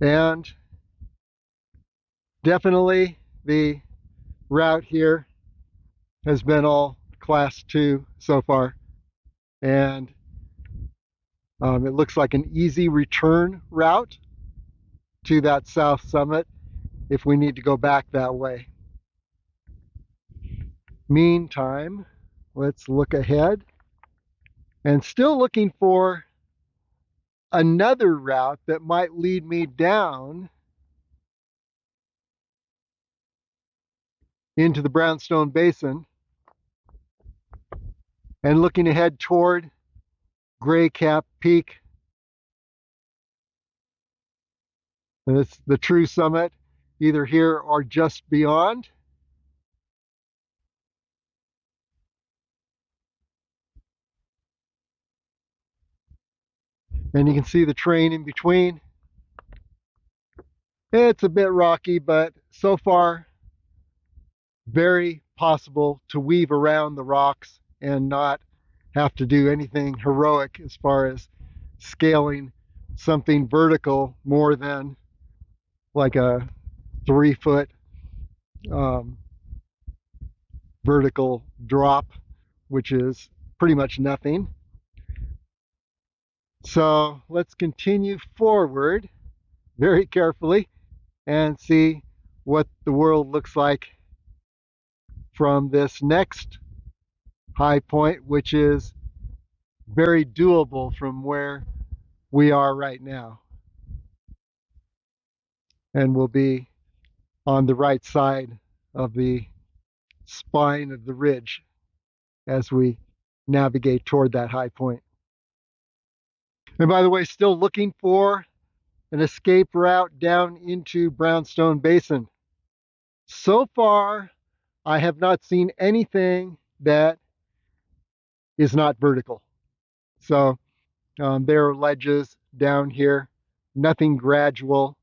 And definitely the route here has been all class 2 so far. And it looks like an easy return route to that south summit if we need to go back that way. Meantime, let's look ahead and still looking for another route that might lead me down into the Brownstone Basin and looking ahead toward Gray Cap Peak. And it's the true summit, either here or just beyond. And you can see the terrain in between. It's a bit rocky, but so far very possible to weave around the rocks and not have to do anything heroic as far as scaling something vertical more than like a 3-foot vertical drop, which is pretty much nothing. So let's continue forward very carefully and see what the world looks like from this next high point, which is very doable from where we are right now. And we'll be on the right side of the spine of the ridge as we navigate toward that high point. And by the way, still looking for an escape route down into Brownstone Basin. So far, I have not seen anything that is not vertical. So there are ledges down here, nothing gradual,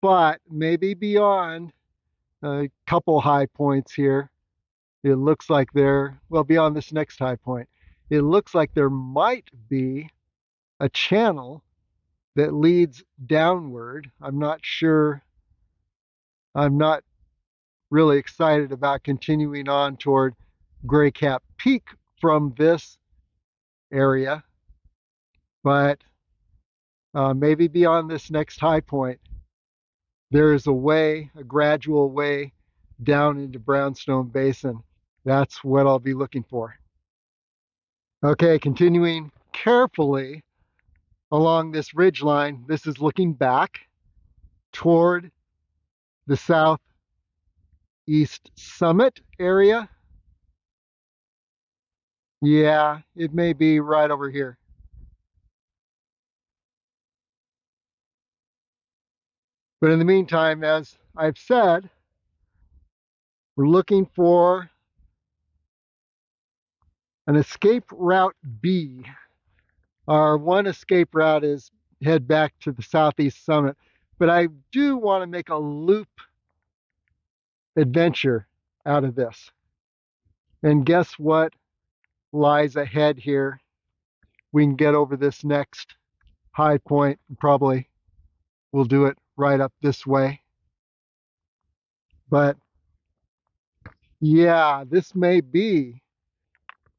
but maybe beyond a couple high points here, it looks like well, beyond this next high point, it looks like there might be a channel that leads downward. I'm not sure. I'm not really excited about continuing on toward Gray Cap Peak from this area, but maybe beyond this next high point, there is a gradual way down into Brownstone Basin. That's what I'll be looking for. Okay, continuing carefully along this ridge line. This is looking back toward the southeast summit area. Yeah, it may be right over here. But in the meantime, as I've said, we're looking for an escape route B. Our one escape route is head back to the southeast summit, but I do want to make a loop adventure out of this. And guess what lies ahead here? We can get over this next high point, probably we'll do it right up this way. But yeah, this may be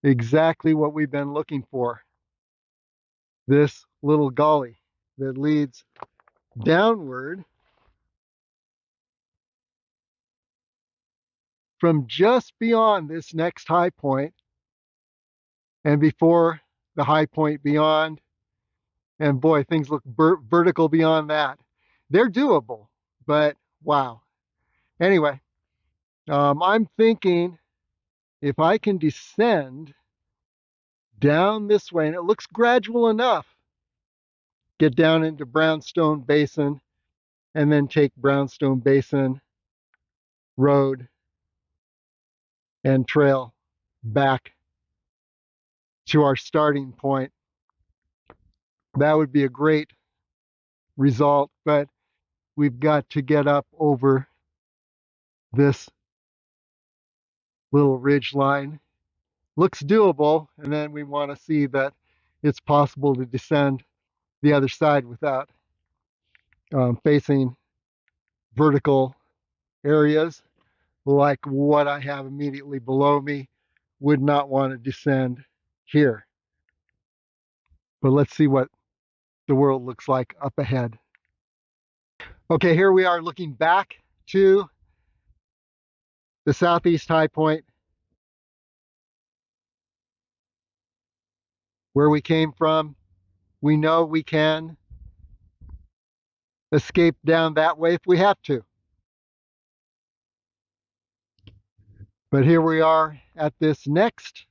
exactly what we've been looking for. This little gully that leads downward from just beyond this next high point and before the high point beyond. And boy, things look vertical beyond that. They're doable, but wow. Anyway, I'm thinking if I can descend down this way, and it looks gradual enough, get down into Brownstone Basin, and then take Brownstone Basin Road and trail back to our starting point. That would be a great result, but we've got to get up over this little ridge line. Looks doable, and then we want to see that it's possible to descend the other side without facing vertical areas like what I have immediately below me. Would not want to descend here. But let's see what the world looks like up ahead. Okay, here we are looking back to the southeast high point where we came from. We know we can escape down that way if we have to. But here we are at this next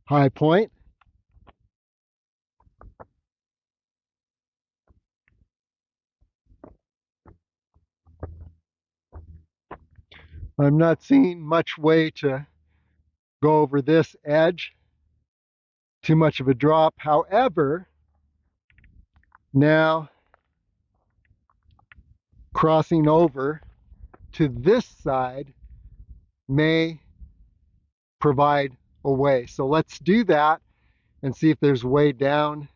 high point. I'm not seeing much way to go over this edge. Too much of a drop. However, now crossing over to this side may provide a way. So let's do that and see if there's a way down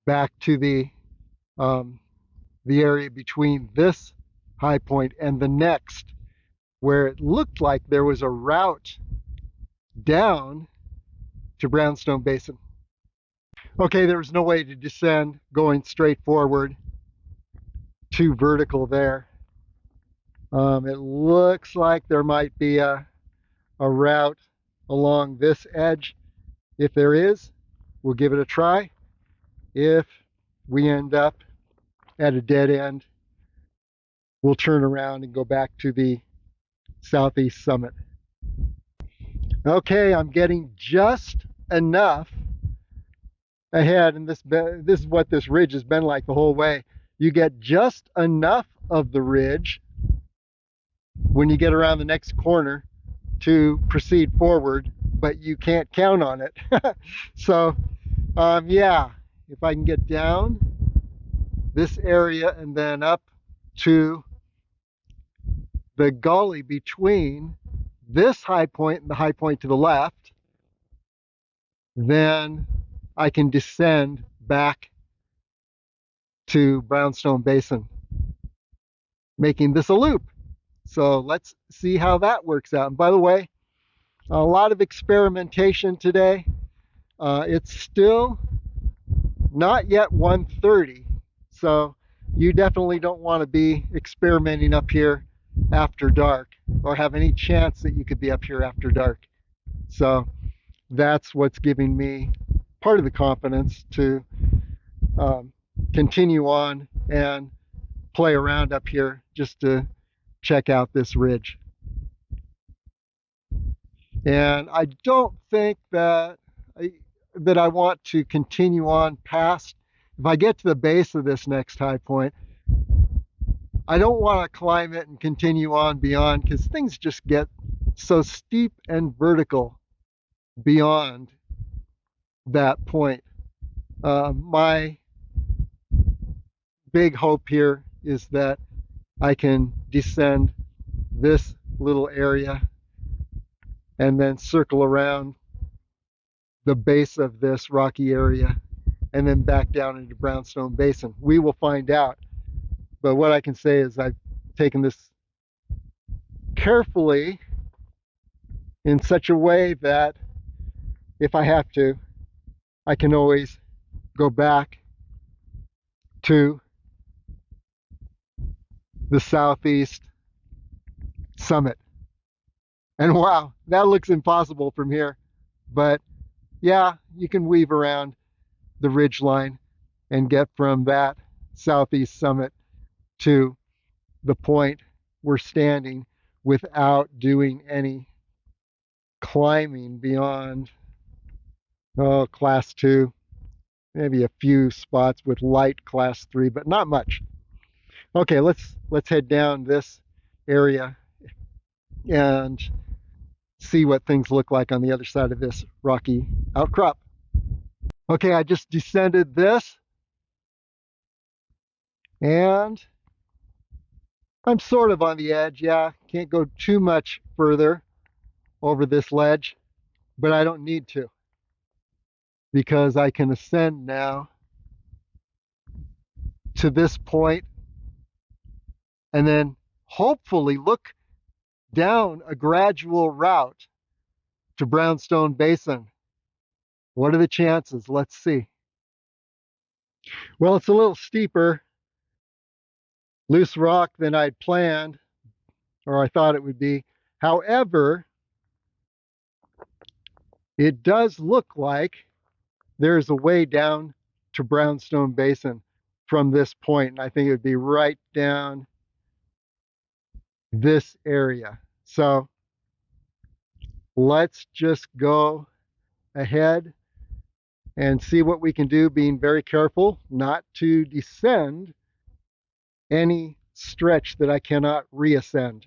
back to the area between this high point and the next, where it looked like there was a route down to Brownstone Basin. Okay, there was no way to descend going straight forward, too vertical there. It looks like there might be a route along this edge. If there is, we'll give it a try. If we end up at a dead end, we'll turn around and go back to the southeast summit. Okay, I'm getting just enough ahead, and this is what this ridge has been like the whole way. You get just enough of the ridge when you get around the next corner to proceed forward, but you can't count on it. So yeah, if I can get down this area and then up to the gully between this high point and the high point to the left, then I can descend back to Brownstone Basin, making this a loop. So let's see how that works out. And by the way, a lot of experimentation today. It's still not yet 1:30, so you definitely don't want to be experimenting up here after dark, or have any chance that you could be up here after dark. So that's what's giving me part of the confidence to continue on and play around up here just to check out this ridge. And I don't think that I want to continue on past. If I get to the base of this next high point, I don't want to climb it and continue on beyond, because things just get so steep and vertical beyond that point. My big hope here is that I can descend this little area and then circle around the base of this rocky area and then back down into Brownstone Basin. We will find out. But what I can say is I've taken this carefully in such a way that if I have to, I can always go back to the southeast summit. And wow, that looks impossible from here. But yeah, you can weave around the ridge line and get from that southeast summit to the point we're standing without doing any climbing beyond class 2, maybe a few spots with light class 3, but not much. Okay, let's head down this area and see what things look like on the other side of this rocky outcrop. Okay, I just descended this And I'm sort of on the edge. Yeah, can't go too much further over this ledge, but I don't need to because I can ascend now to this point and then hopefully look down a gradual route to Brownstone Basin. What are the chances? Let's see. Well, it's a little steeper, loose rock than I'd planned, or I thought it would be. However, it does look like there's a way down to Brownstone Basin from this point, and I think it would be right down this area. So let's just go ahead and see what we can do, being very careful not to descend any stretch that I cannot reascend.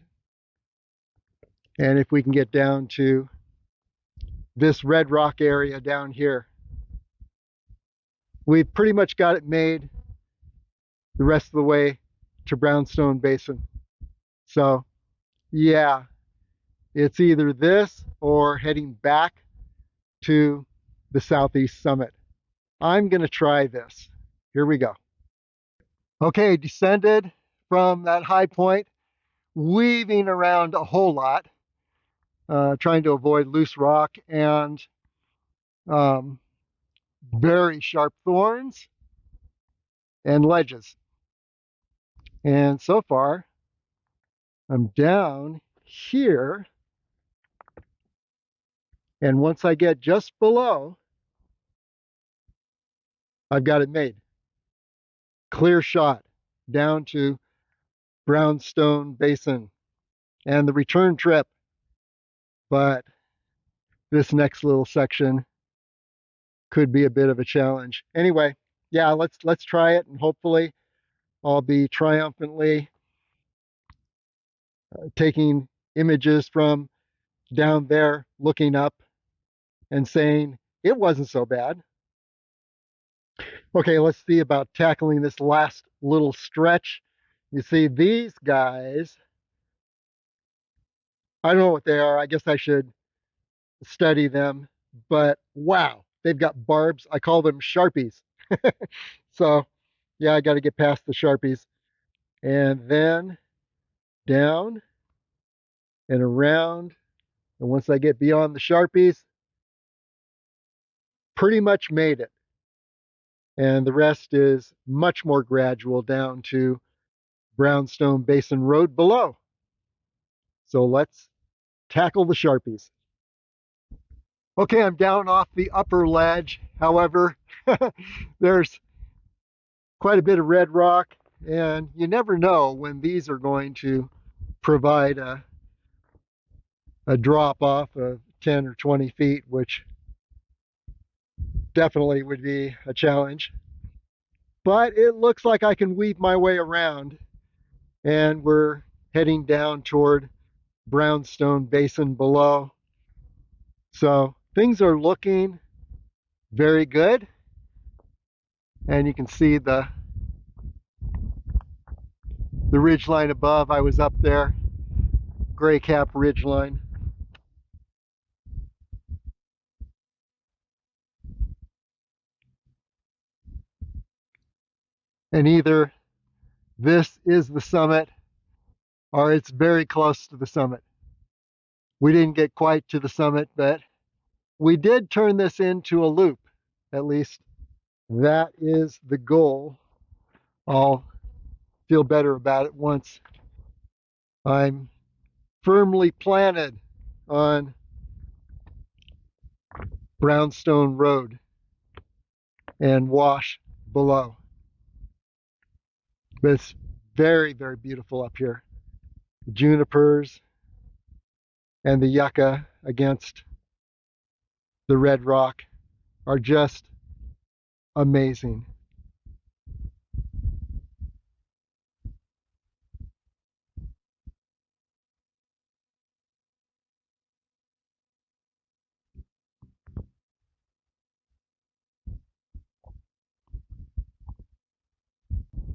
And if we can get down to this red rock area down here, we've pretty much got it made the rest of the way to Brownstone Basin. So yeah, it's either this or heading back to the southeast summit. I'm going to try this. Here we go. Okay, descended from that high point, weaving around a whole lot, trying to avoid loose rock and um, very sharp thorns and ledges. And so far, I'm down here. And once I get just below, I've got it made. Clear shot down to Brownstone Basin and the return trip. But this next little section could be a bit of a challenge. Anyway, yeah, let's try it, and hopefully I'll be triumphantly taking images from down there, looking up and saying it wasn't so bad. Okay, let's see about tackling this last little stretch. You see these guys, I don't know what they are. I guess I should study them, but wow, they've got barbs. I call them Sharpies. So yeah, I got to get past the Sharpies and then down and around. And once I get beyond the Sharpies, pretty much made it. And the rest is much more gradual down to Brownstone Basin Road below. So let's tackle the Sharpies. Okay, I'm down off the upper ledge. However, there's quite a bit of red rock, and you never know when these are going to provide a drop off of 10 or 20 feet, which definitely would be a challenge. But it looks like I can weave my way around, and we're heading down toward Brownstone Basin below. So things are looking very good, and you can see the ridgeline above. I was up there, Gray Cap Ridgeline. And either this is the summit or it's very close to the summit. We didn't get quite to the summit, but we did turn this into a loop. At least that is the goal. I'll feel better about it once I'm firmly planted on Brownstone Road and wash below. But it's very, very beautiful up here. The junipers and the yucca against the red rock are just amazing.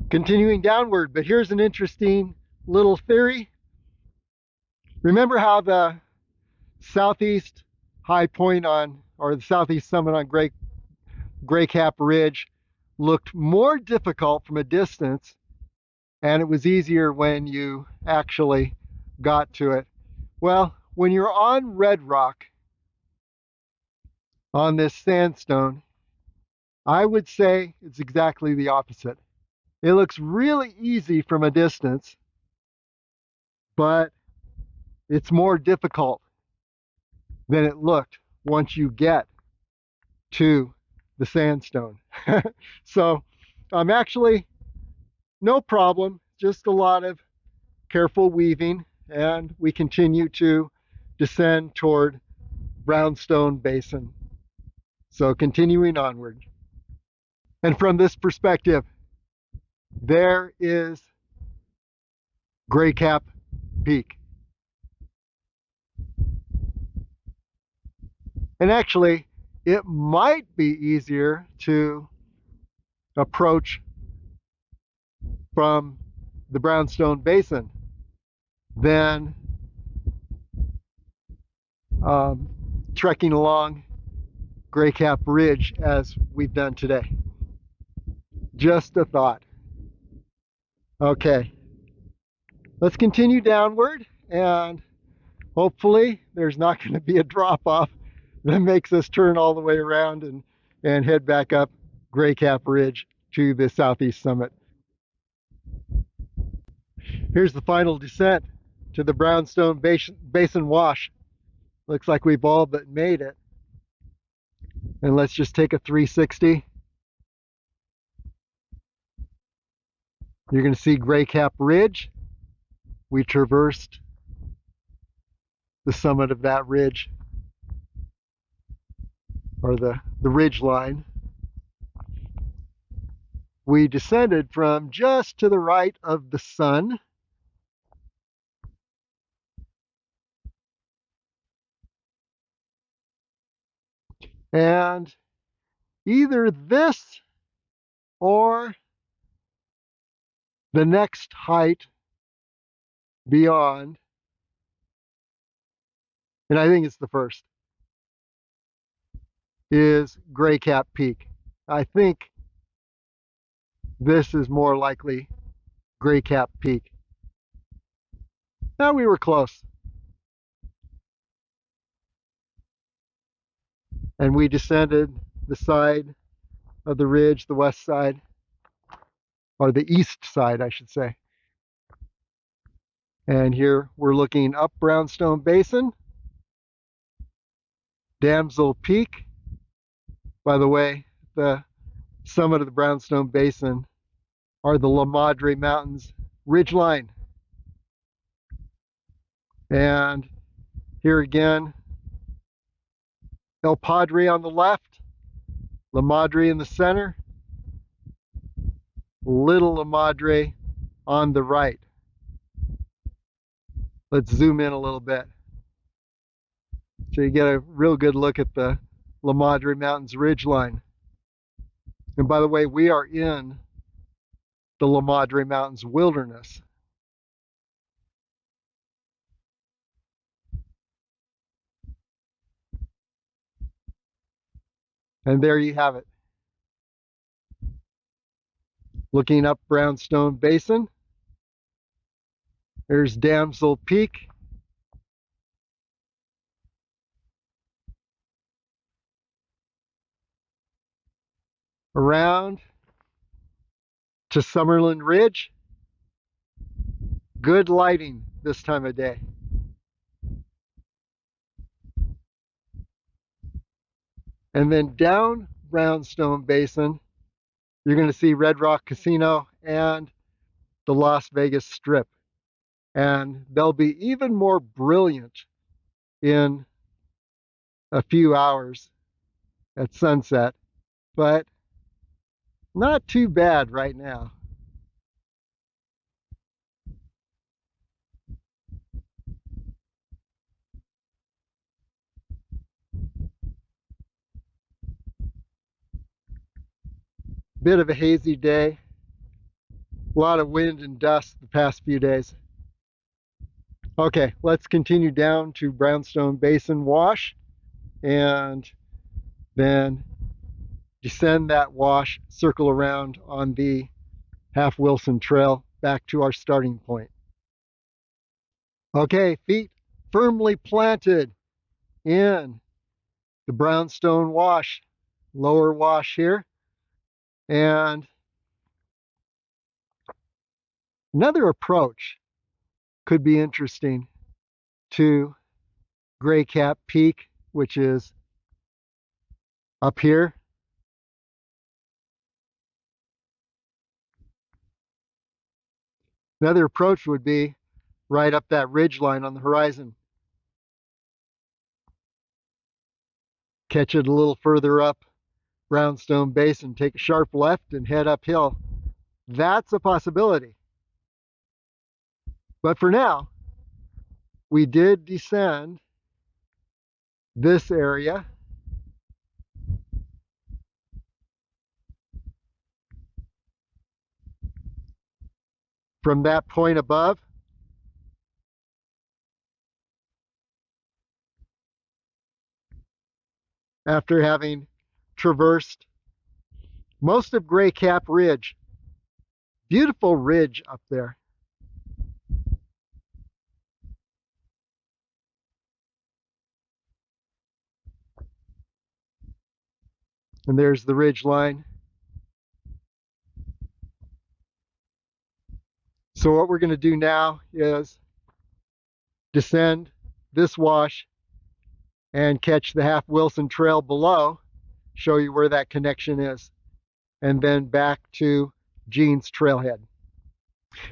Continuing downward, but here's an interesting little theory. Remember how the southeast high point on, or the southeast summit on Gray Cap Ridge looked more difficult from a distance, and it was easier when you actually got to it? Well, when you're on red rock, on this sandstone, I would say it's exactly the opposite. It looks really easy from a distance, but it's more difficult than it looked once you get to the sandstone. So actually, no problem, just a lot of careful weaving, and we continue to descend toward Brownstone Basin. So continuing onward. And from this perspective, there is Gray Cap Peak. And actually, it might be easier to approach from the Brownstone Basin than trekking along Gray Cap Ridge as we've done today. Just a thought. Okay, let's continue downward, and hopefully there's not going to be a drop-off that makes us turn all the way around and head back up Gray Cap Ridge to the southeast summit. Here's the final descent to the Brownstone Basin Wash. Looks like we've all but made it. And let's just take a 360. You're going to see Gray Cap Ridge. We traversed the summit of that ridge, or the ridge line. We descended from just to the right of the sun. And either this or the next height beyond, and I think it's the first, is Gray Cap Peak. I think this is more likely Gray Cap Peak. Now we were close. And we descended the side of the ridge, the west side, or the east side, I should say. And here we're looking up Brownstone Basin, Damsel Peak. By the way, the summit of the Brownstone Basin are the La Madre Mountains ridgeline. And here again, El Padre on the left, La Madre in the center, Little La Madre on the right. Let's zoom in a little bit so you get a real good look at the La Madre Mountains ridgeline. And by the way, we are in the La Madre Mountains wilderness. And there you have it. Looking up Brownstone Basin, there's Damsel Peak. Around to Summerlin Ridge. Good lighting this time of day. And then down Brownstone Basin, you're going to see Red Rock Casino and the Las Vegas Strip. And they'll be even more brilliant in a few hours at sunset, but not too bad right now. Bit of a hazy day. A lot of wind and dust the past few days. Okay, let's continue down to Brownstone Basin Wash and then descend that wash, circle around on the Half Wilson Trail back to our starting point. Okay, feet firmly planted in the Brownstone Wash, lower wash here. And another approach could be interesting to Gray Cap Peak, which is up here. Another approach would be right up that ridge line on the horizon. Catch it a little further up Brownstone Basin, take a sharp left and head uphill. That's a possibility. But for now, we did descend this area. From that point above, after having traversed most of Gray Cap Ridge. Beautiful ridge up there. And there's the ridge line. So what we're going to do now is descend this wash and catch the Half Wilson Trail below, show you where that connection is, and then back to Gene's Trailhead.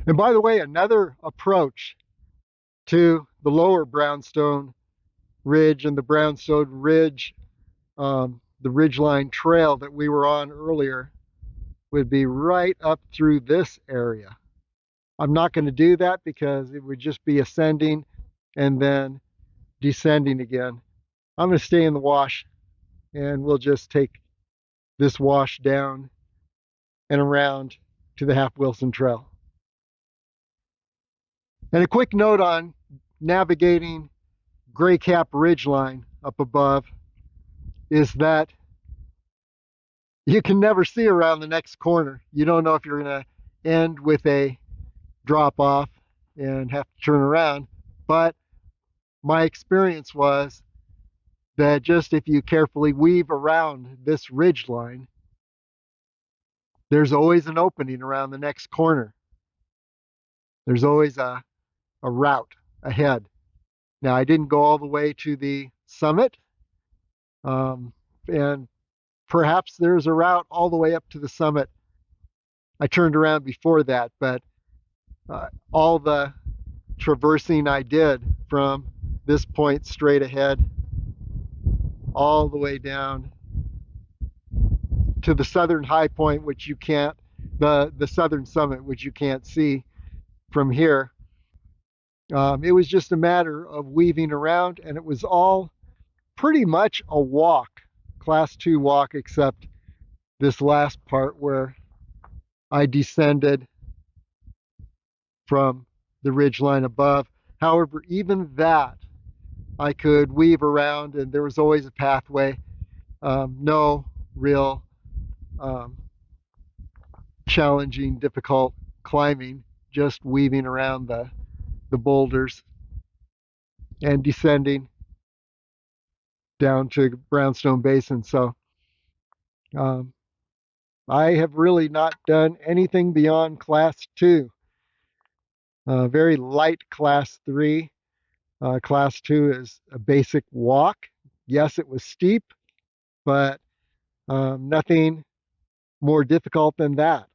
And by the way, another approach to the lower Brownstone Ridge and the Brownstone Ridge, the Ridgeline Trail that we were on earlier, would be right up through this area. I'm not going to do that because it would just be ascending and then descending again. I'm going to stay in the wash and we'll just take this wash down and around to the Half Wilson Trail. And a quick note on navigating Gray Cap Ridgeline up above is that you can never see around the next corner. You don't know if you're going to end with a drop off and have to turn around. But my experience was that just if you carefully weave around this ridge line, there's always an opening around the next corner. There's always a route ahead. Now, I didn't go all the way to the summit, and perhaps there's a route all the way up to the summit. I turned around before that, but all the traversing I did from this point straight ahead all the way down to the southern high point, which you can't, the southern summit, which you can't see from here. It was just a matter of weaving around, and it was all pretty much a walk, class 2 walk, except this last part where I descended from the ridge line above. However, even that I could weave around, and there was always a pathway. No real challenging, difficult climbing, just weaving around the boulders and descending down to Brownstone Basin. So I have really not done anything beyond class 2. Very light class 3. Class 2 is a basic walk. Yes, it was steep, but nothing more difficult than that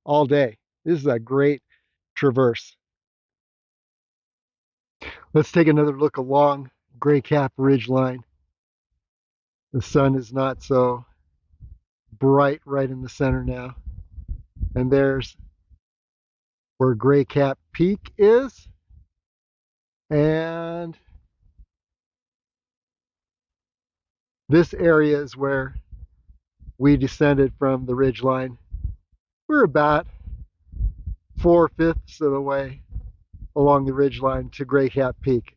all day. This is a great traverse. Let's take another look along Gray Cap Ridgeline. The sun is not so bright right in the center now. And there's where Gray Cap Peak is. And this area is where we descended from the ridge line. We're about 4/5 of the way along the ridgeline to Gray Cap Peak.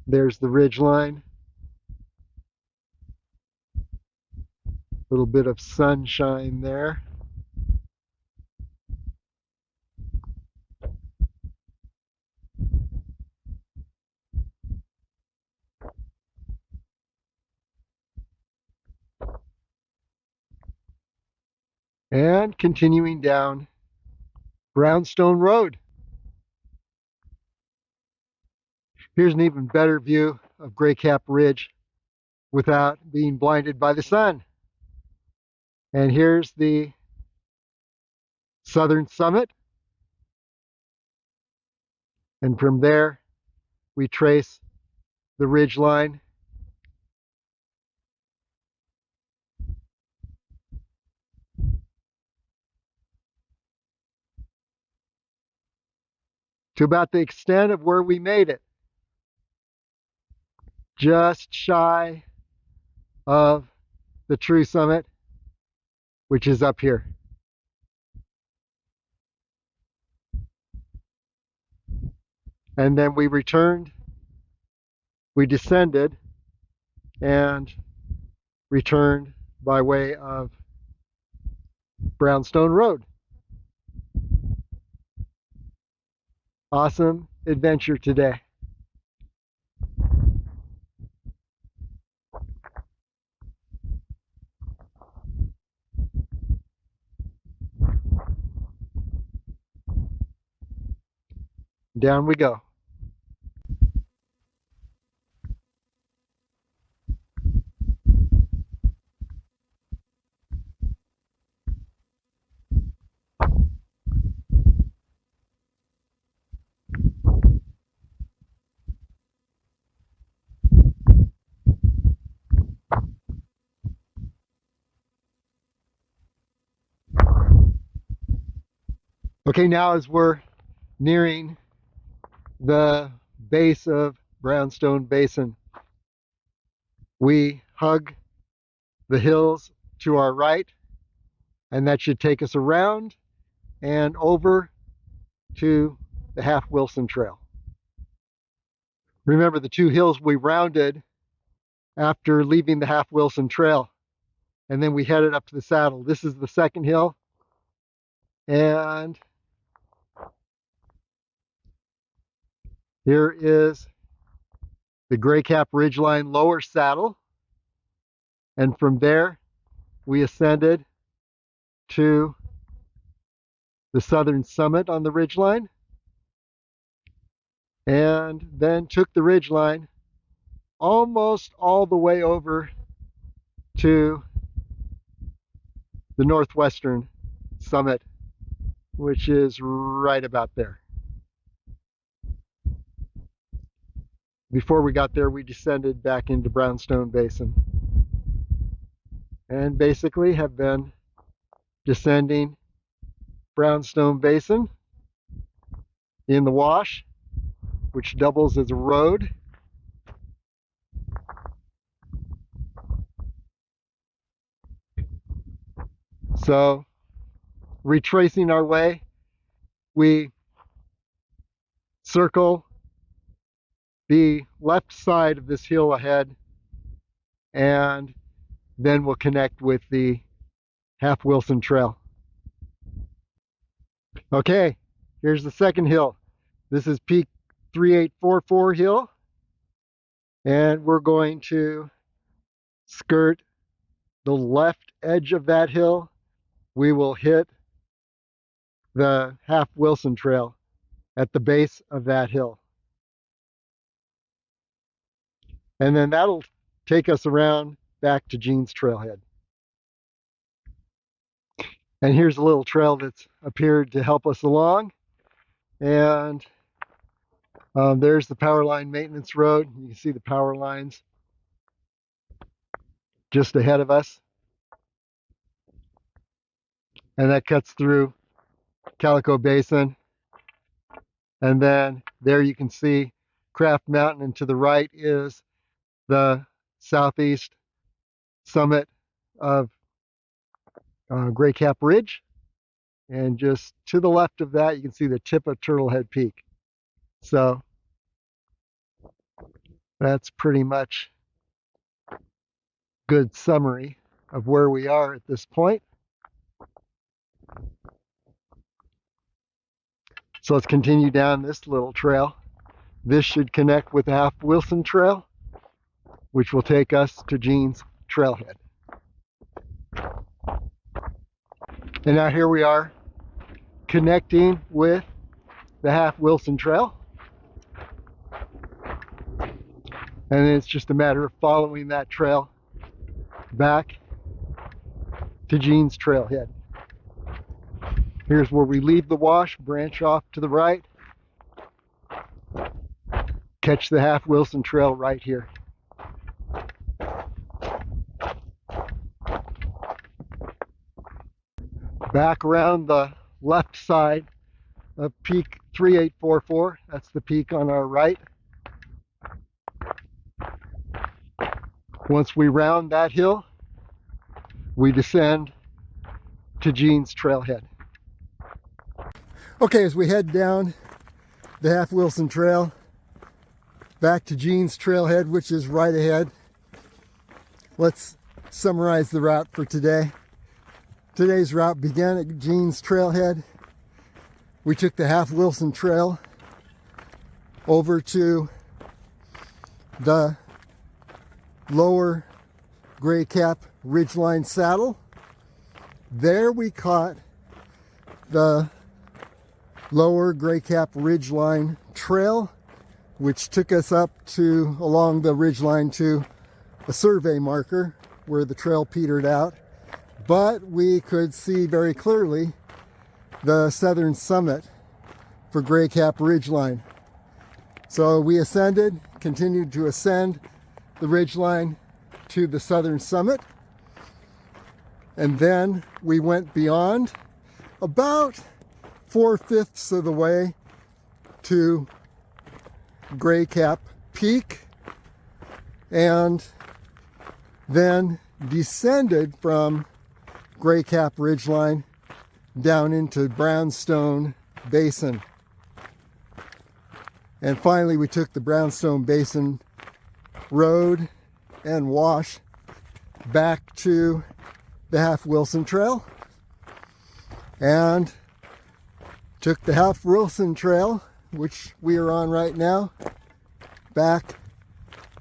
There's the ridgeline. A little bit of sunshine there. And continuing down Brownstone Road. Here's an even better view of Gray Cap Ridge without being blinded by the sun. And here's the southern summit. And from there, we trace the ridge line to about the extent of where we made it. Just shy of the true summit, which is up here. And then we returned, we descended and returned by way of Brownstone Road. Awesome adventure today. Down we go. Okay, now as we're nearing the base of Brownstone Basin, we hug the hills to our right, and that should take us around and over to the Half Wilson Trail. Remember the two hills we rounded after leaving the Half Wilson Trail, and then we headed up to the saddle. This is the second hill, and here is the Gray Cap Ridgeline lower saddle, and from there we ascended to the southern summit on the ridgeline, and then took the ridgeline almost all the way over to the northwestern summit, which is right about there. Before we got there, we descended back into Brownstone Basin and basically have been descending Brownstone Basin in the wash, which doubles as a road. So, retracing our way, we circle the left side of this hill ahead, and then we'll connect with the Half Wilson Trail. Okay, here's the second hill. This is Peak 3844 Hill, and we're going to skirt the left edge of that hill. We will hit the Half Wilson Trail at the base of that hill. And then that'll take us around back to Jean's Trailhead. And here's a little trail that's appeared to help us along. And there's the power line maintenance road. You can see the power lines just ahead of us. And that cuts through Calico Basin. And then there you can see Craft Mountain, and to the right is the southeast summit of Gray Cap Ridge. And just to the left of that, you can see the tip of Trailhead Peak. So that's pretty much a good summary of where we are at this point. So let's continue down this little trail. This should connect with the Half Wilson Trail, which will take us to Jean's Trailhead. And now here we are connecting with the Half Wilson Trail. And it's just a matter of following that trail back to Jean's Trailhead. Here's where we leave the wash, branch off to the right, catch the Half Wilson Trail right here. Back around the left side of Peak 3844, that's the peak on our right. Once we round that hill, we descend to Jean's Trailhead. Okay, as we head down the Half Wilson Trail back to Jean's Trailhead, which is right ahead, let's summarize the route for today. Today's route began at Jean's Trailhead. We took the Half Wilson Trail over to the lower Gray Cap Ridgeline saddle. There we caught the lower Gray Cap Ridgeline trail, which took us up to along the ridgeline to a survey marker where the trail petered out. But we could see very clearly the southern summit for Gray Cap Ridgeline. So we ascended, continued to ascend the ridgeline to the southern summit, and then we went beyond about 4/5 of the way to Gray Cap Peak, and then descended from Gray Cap Ridgeline down into Brownstone Basin. And finally we took the Brownstone Basin Road and wash back to the Half Wilson Trail, and took the Half Wilson Trail, which we are on right now, back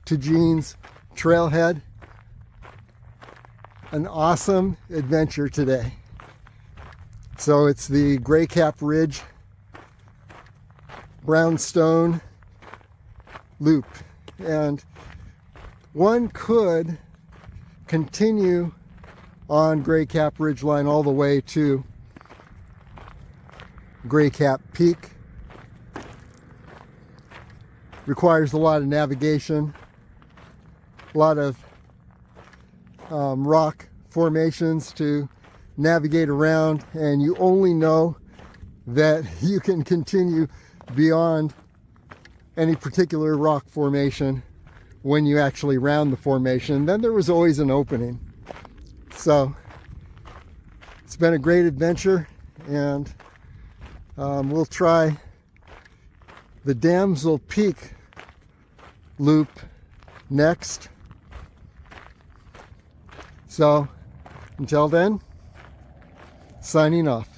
to Jean's Trailhead. An awesome adventure today. So it's the Gray Cap Ridge Brownstone loop, and one could continue on Gray Cap Ridgeline all the way to Gray Cap Peak. Requires a lot of navigation, a lot of rock formations to navigate around, and you only know that you can continue beyond any particular rock formation when you actually round the formation. Then there was always an opening. So it's been a great adventure, and we'll try the Damsel Peak loop next. So until then, signing off.